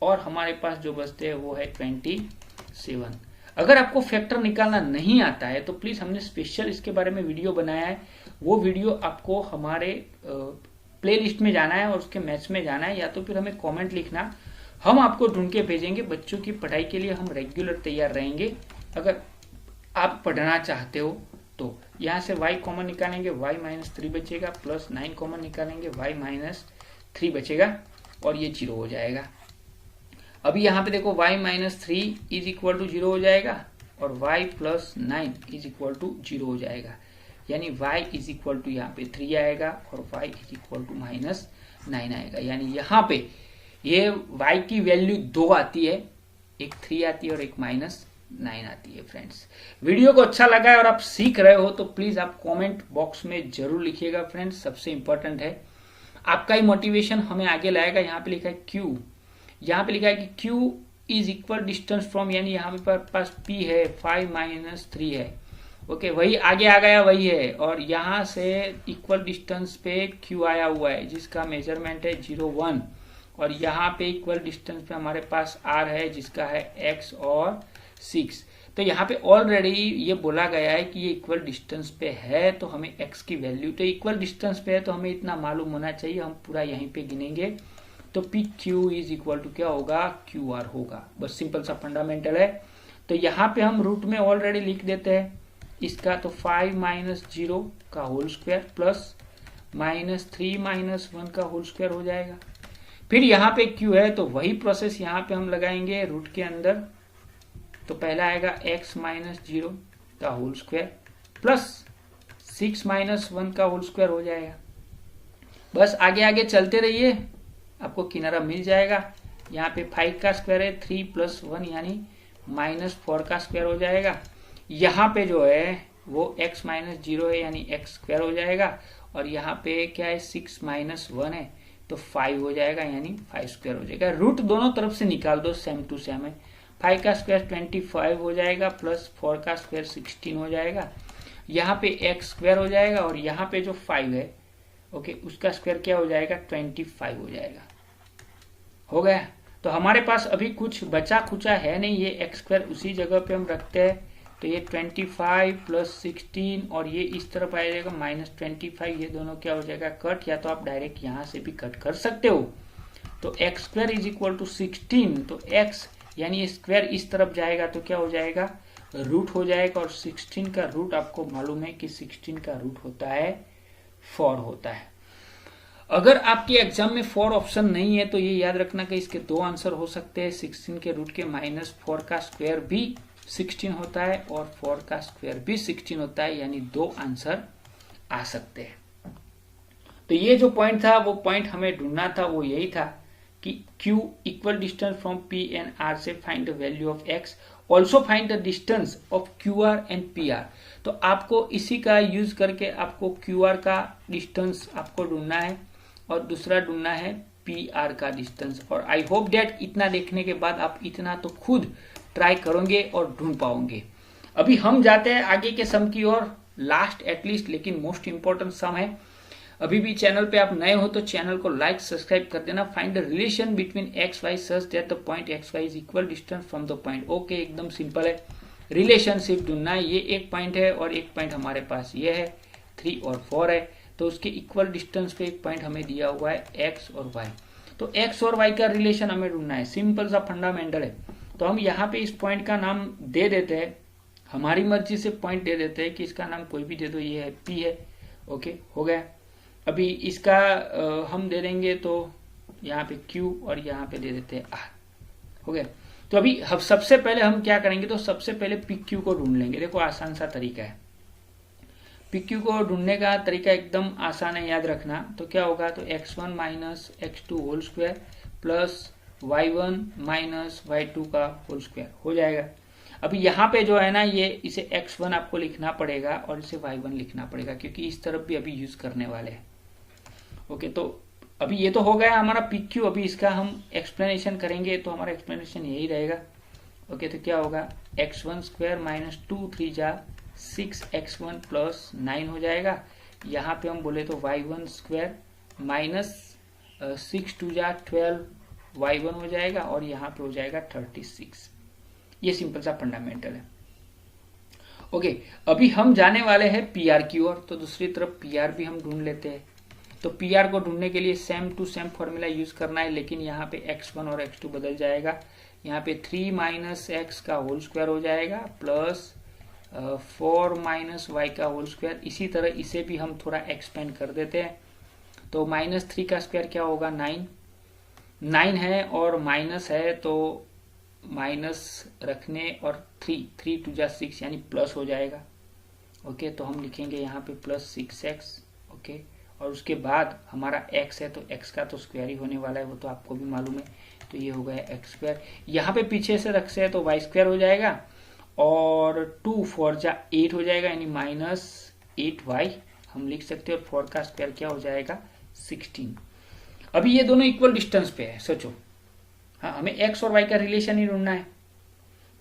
और हमारे पास जो बचते हैं वो है 27। अगर आपको फैक्टर निकालना नहीं आता है तो प्लीज, हमने स्पेशल इसके बारे में वीडियो बनाया है, वो वीडियो आपको हमारे प्लेलिस्ट में जाना है और उसके मैथ्स में जाना है, या तो फिर हमें कमेंट लिखना, हम आपको ढूंढ के भेजेंगे। बच्चों की पढ़ाई के लिए हम रेगुलर तैयार रहेंगे। अगर आप पढ़ना चाहते हो तो यहाँ से y कॉमन निकालेंगे, y -3 बचेगा, प्लस 9 कॉमन निकालेंगे, y -3 बचेगा और ये 0 हो जाएगा। अभी यहाँ पे देखो y -3 इज इक्वल टू 0 हो जाएगा और y plus 9 is equal to 0 हो जाएगा, यानी y इज इक्वल टू यहाँ पे 3 आएगा और y इज इक्वल टू -9 आएगा। यानी यहाँ पे ये y की वैल्यू 2 आती है, एक 3 आती है और एक -9 आती है। फ्रेंड्स, वीडियो को अच्छा लगा है और आप सीख रहे हो तो प्लीज आप कमेंट बॉक्स में जरूर लिखिएगा। फ्रेंड्स, सबसे इंपॉर्टेंट है, आपका ही मोटिवेशन हमें आगे लाएगा। यहाँ पे लिखा है Q, यहाँ पे लिखा है कि Q is equal distance from, यानी यहाँ पे पास P है, 5 - 3 है, ओके, वही आगे आ गया, वही है। और यहाँ से इक्वल डिस्टेंस पे Q आया हुआ है जिसका मेजरमेंट है 0 1 और यहाँ पे इक्वल डिस्टेंस पे हमारे पास R है जिसका है X और 6। तो यहाँ पे ऑलरेडी ये बोला गया है कि ये इक्वल डिस्टेंस पे है, तो हमें x की वैल्यू, तो इक्वल डिस्टेंस पे है तो हमें इतना मालूम होना चाहिए, हम पूरा यहीं पे गिनेंगे। तो P Q is equal to क्या होगा, क्यू आर होगा। बस सिंपल सा फंडामेंटल है। तो यहाँ पे हम रूट में ऑलरेडी लिख देते हैं इसका, तो 5 - 0 का होल स्क्वायर प्लस -3 - 1 का होल स्क्वायर हो जाएगा। फिर यहाँ पे क्यू है तो वही प्रोसेस यहाँ पे हम लगाएंगे रूट के अंदर। तो पहला आएगा x - 0 का होल स्क्वायर प्लस 6 - 1 का होल स्क्वायर हो जाएगा। बस आगे आगे चलते रहिए, आपको किनारा मिल जाएगा। यहाँ पे 5 का स्क्वायर है, 3 + 1 यानी -4 का स्क्वायर हो जाएगा। यहाँ पे जो है वो x - 0 है यानी x स्क्वायर हो जाएगा और यहाँ पे क्या है 6 - 1 है तो 5 हो जाएगा यानी 5 स्क्वायर हो जाएगा। रूट दोनों तरफ से निकाल दो, सेम टू सेम है। 5 का स्क्वायर 25 हो जाएगा प्लस 4 का स्क्वायर 16 हो जाएगा। यहाँ पे x स्क्वायर हो जाएगा और यहाँ पे जो 5 है ओके उसका स्क्वायर क्या हो जाएगा 25 हो जाएगा। हो गया। तो हमारे पास अभी कुछ बचा खुचा है नहीं, ये x स्क्वायर उसी जगह पे हम रखते हैं। तो ये 25 प्लस 16 और ये इस तरफ आ जाएगा -25, ये दोनों क्या हो जाएगा कट, या तो आप डायरेक्ट यहाँ से भी कट कर सकते हो। तो x square is equal to 16, तो x यानी स्क्वायर इस तरफ जाएगा तो क्या हो जाएगा रूट हो जाएगा। और 16 का रूट आपको मालूम है कि 16 का रूट होता है 4 होता है। अगर आपके एग्जाम में 4 ऑप्शन नहीं है तो ये याद रखना कि इसके 2 आंसर हो सकते हैं। 16 के रूट के -4 का स्क्वायर भी 16 होता है और 4 का स्क्वायर भी 16 होता है, यानी 2 आंसर आ सकते हैं। तो ये जो पॉइंट था वो पॉइंट हमें ढूंढना था, वो यही था कि Q equal distance from P and R से find the value of X, also find the distance of QR and PR। तो आपको इसी का यूज करके आपको QR का डिस्टेंस आपको ढूंढना है और दूसरा ढूंढना है PR का डिस्टेंस। और आई होप डेट इतना देखने के बाद आप इतना तो खुद ट्राई करोगे और ढूंढ पाओगे। अभी हम जाते हैं आगे के सम की ओर, लास्ट एटलीस्ट लेकिन मोस्ट इंपॉर्टेंट सम है। अभी भी चैनल पे आप नए हो तो चैनल को लाइक सब्सक्राइब कर देना। Find the relation between x y such that the point x y is equal distance from the point. Okay, एकदम सिंपल है, रिलेशनशिप ढूंढना है। ये एक पॉइंट है और एक पॉइंट हमारे पास ये है 3 और 4 है, तो उसके इक्वल डिस्टेंस पे एक पॉइंट हमें दिया हुआ है एक्स और वाई। तो एक्स और वाई का रिलेशन हमें ढूंढना है, सिंपल सा फंडामेंटल है। तो हम यहाँ पे इस पॉइंट का नाम दे देते हैं, हमारी मर्जी से पॉइंट दे देते हैं कि इसका नाम कोई भी दे दो, ये है P है। ओके, हो गया। अभी इसका हम दे देंगे तो यहाँ पे Q और यहाँ पे दे देते हैं R। हो गया। तो अभी हम सबसे पहले हम क्या करेंगे, तो सबसे पहले PQ को ढूंढ लेंगे। देखो आसान सा तरीका है, PQ को ढूंढने का तरीका एकदम आसान है, याद रखना। तो क्या होगा, तो x1 minus x2 whole square plus y1 minus y2 का होल स्क्वायर हो जाएगा। अभी यहाँ पे जो है ना, ये इसे x1 आपको लिखना पड़ेगा और इसे y1 लिखना पड़ेगा, क्योंकि इस तरफ भी अभी यूज करने वाले हैं। ओके, तो अभी ये तो हो गया हमारा PQ। अभी इसका हम एक्सप्लेनेशन करेंगे, तो हमारा एक्सप्लेनेशन यही रहेगा। ओके, तो क्या होगा, x1 स्क्वायर माइनस 2 3 जा 6x1 प्लस 9 हो जाएगा। यहाँ पे हम बोले तो y1 स्क्वायर माइनस 6 2 जा 12 y1 हो जाएगा, और यहाँ पे हो जाएगा 36। ये सिंपल सा फंडामेंटल है। ओके, अभी हम जाने वाले हैं PR की ओर, तो दूसरी तरफ PR भी हम ढूंढ लेते हैं। तो PR को ढूंढने के लिए same to same formula use करना है, लेकिन यहाँ पे x1 और x2 बदल जाएगा। यहाँ पे 3 माइनस x का होल स्क्वायर हो जाएगा प्लस 4 माइनस y का होल स्क्वायर। इसी तरह इसे भी हम थोड़ा एक्सपेंड कर देते हैं। तो माइनस 3 का स्क्वायर क्या होगा, 9 है, और माइनस है तो माइनस रखने, और 3 2 जा 6 यानी प्लस हो जाएगा। ओके, तो हम लिखेंगे यहाँ पे प्लस 6x। ओके, और उसके बाद हमारा x है, तो x का तो स्क्वायर ही होने वाला है, वो तो आपको भी मालूम है। तो ये हो गया x स्क्वायर। यहाँ पे पीछे से रख से है तो y स्क्वायर हो जाएगा, और 2 4 जा 8 हो जाएगा, यानी माइनस 8y हम लिख सकते हैं। और 4 का स्क्वायर क्या हो जाएगा, 16। अभी ये दोनों इक्वल डिस्टेंस पे है, सोचो। हाँ, हमें x और y का रिलेशन ही ढूंढना है।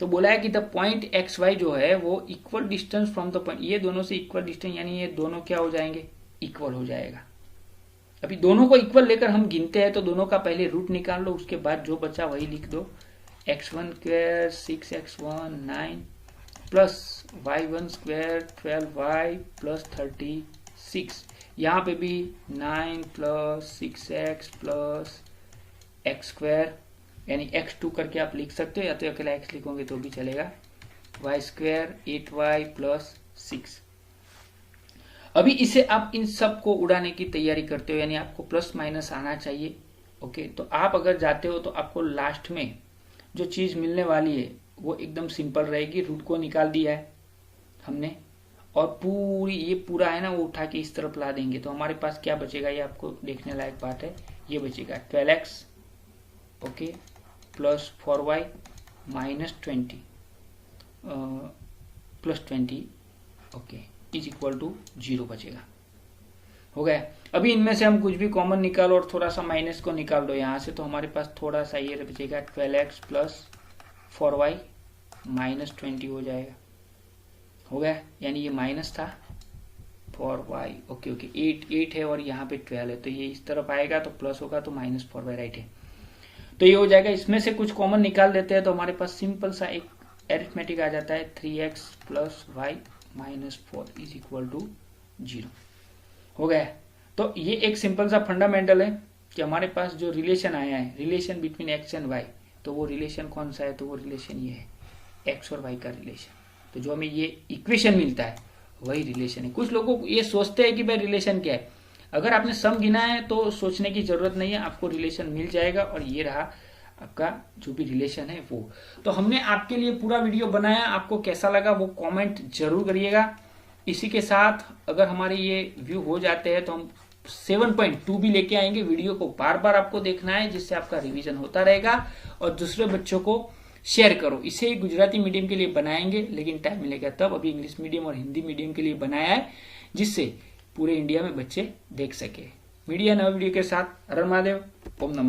तो बोला है कि द पॉइंट एक्स वाई जो है वो equal distance from the point, ये दोनों से इक्वल डिस्टेंस, यानी ये दोनों क्या हो जाएंगे, इक्वल हो जाएगा। अभी दोनों को इक्वल लेकर हम गिनते हैं, तो दोनों का पहले रूट निकाल लो, उसके बाद जो बचा वही लिख दो। x1 square 6x1 9 plus y1 square 12y plus 36। यहाँ पे भी 9 plus 6x plus x square, यानी x2 करके आप लिख सकते हो, या तो अकेला x लिखोगे तो भी चलेगा। y square 8y plus 6। अभी इसे आप इन सब को उड़ाने की तैयारी करते हो, यानी आपको प्लस माइनस आना चाहिए। ओके, तो आप अगर जाते हो तो आपको लास्ट में जो चीज मिलने वाली है वो एकदम सिंपल रहेगी। रूट को निकाल दिया है हमने, और पूरी ये पूरा है ना वो उठा के इस तरफ ला देंगे, तो हमारे पास क्या बचेगा, ये आपको देखने लायक बात है। ये बचेगा 12x okay plus 4y minus 20 plus 20 okay is equal to 0 बचेगा। हो गया। अभी इनमें से हम कुछ भी कॉमन निकालो और थोड़ा सा माइनस को निकाल दो यहाँ से, तो हमारे पास थोड़ा सा ये बचेगा 12x प्लस 4y माइनस 20 हो जाएगा। हो गया, यानी ये माइनस था 4y ओके 8 है और यहाँ पे 12 है, तो ये इस तरफ आएगा तो प्लस होगा, तो माइनस 4y राइट है, तो ये हो जाएगा। इसमें से कुछ कॉमन निकाल देते हैं तो हमारे पास सिंपल सा एक एरिथमेटिक आ जाता है 3x plus y minus 4 is equal to 0। हो गया। तो ये एक सिंपल सा फंडामेंटल है कि हमारे पास जो रिलेशन आया है, relation between x and y, तो वो रिलेशन कौन सा है, तो वो रिलेशन ये है x और y का रिलेशन। तो जो हमें ये इक्वेशन मिलता है वही रिलेशन है। कुछ लोगों को ये सोचते हैं कि भाई रिलेशन क्या है, अगर आपने सम गिना है तो सोचने की जरूरत नहीं है, आपको रिलेशन मिल जाएगा। और ये रहा आपका जो भी रिलेशन है वो। तो हमने आपके लिए पूरा वीडियो बनाया, आपको कैसा लगा वो कमेंट जरूर करिएगा। इसी के साथ अगर हमारे ये व्यू हो जाते हैं तो हम 7.2 भी लेके आएंगे। वीडियो को बार बार आपको देखना है जिससे आपका रिवीजन होता रहेगा, और दूसरे बच्चों को शेयर करो। इसे गुजराती मीडियम के लिए बनाएंगे, लेकिन टाइम मिलेगा तब। अभी इंग्लिश मीडियम और हिंदी मीडियम के लिए बनाया है जिससे पूरे इंडिया में बच्चे देख सके। मीडिया नए वीडियो के साथ हर हर महादेव, ओम नमः।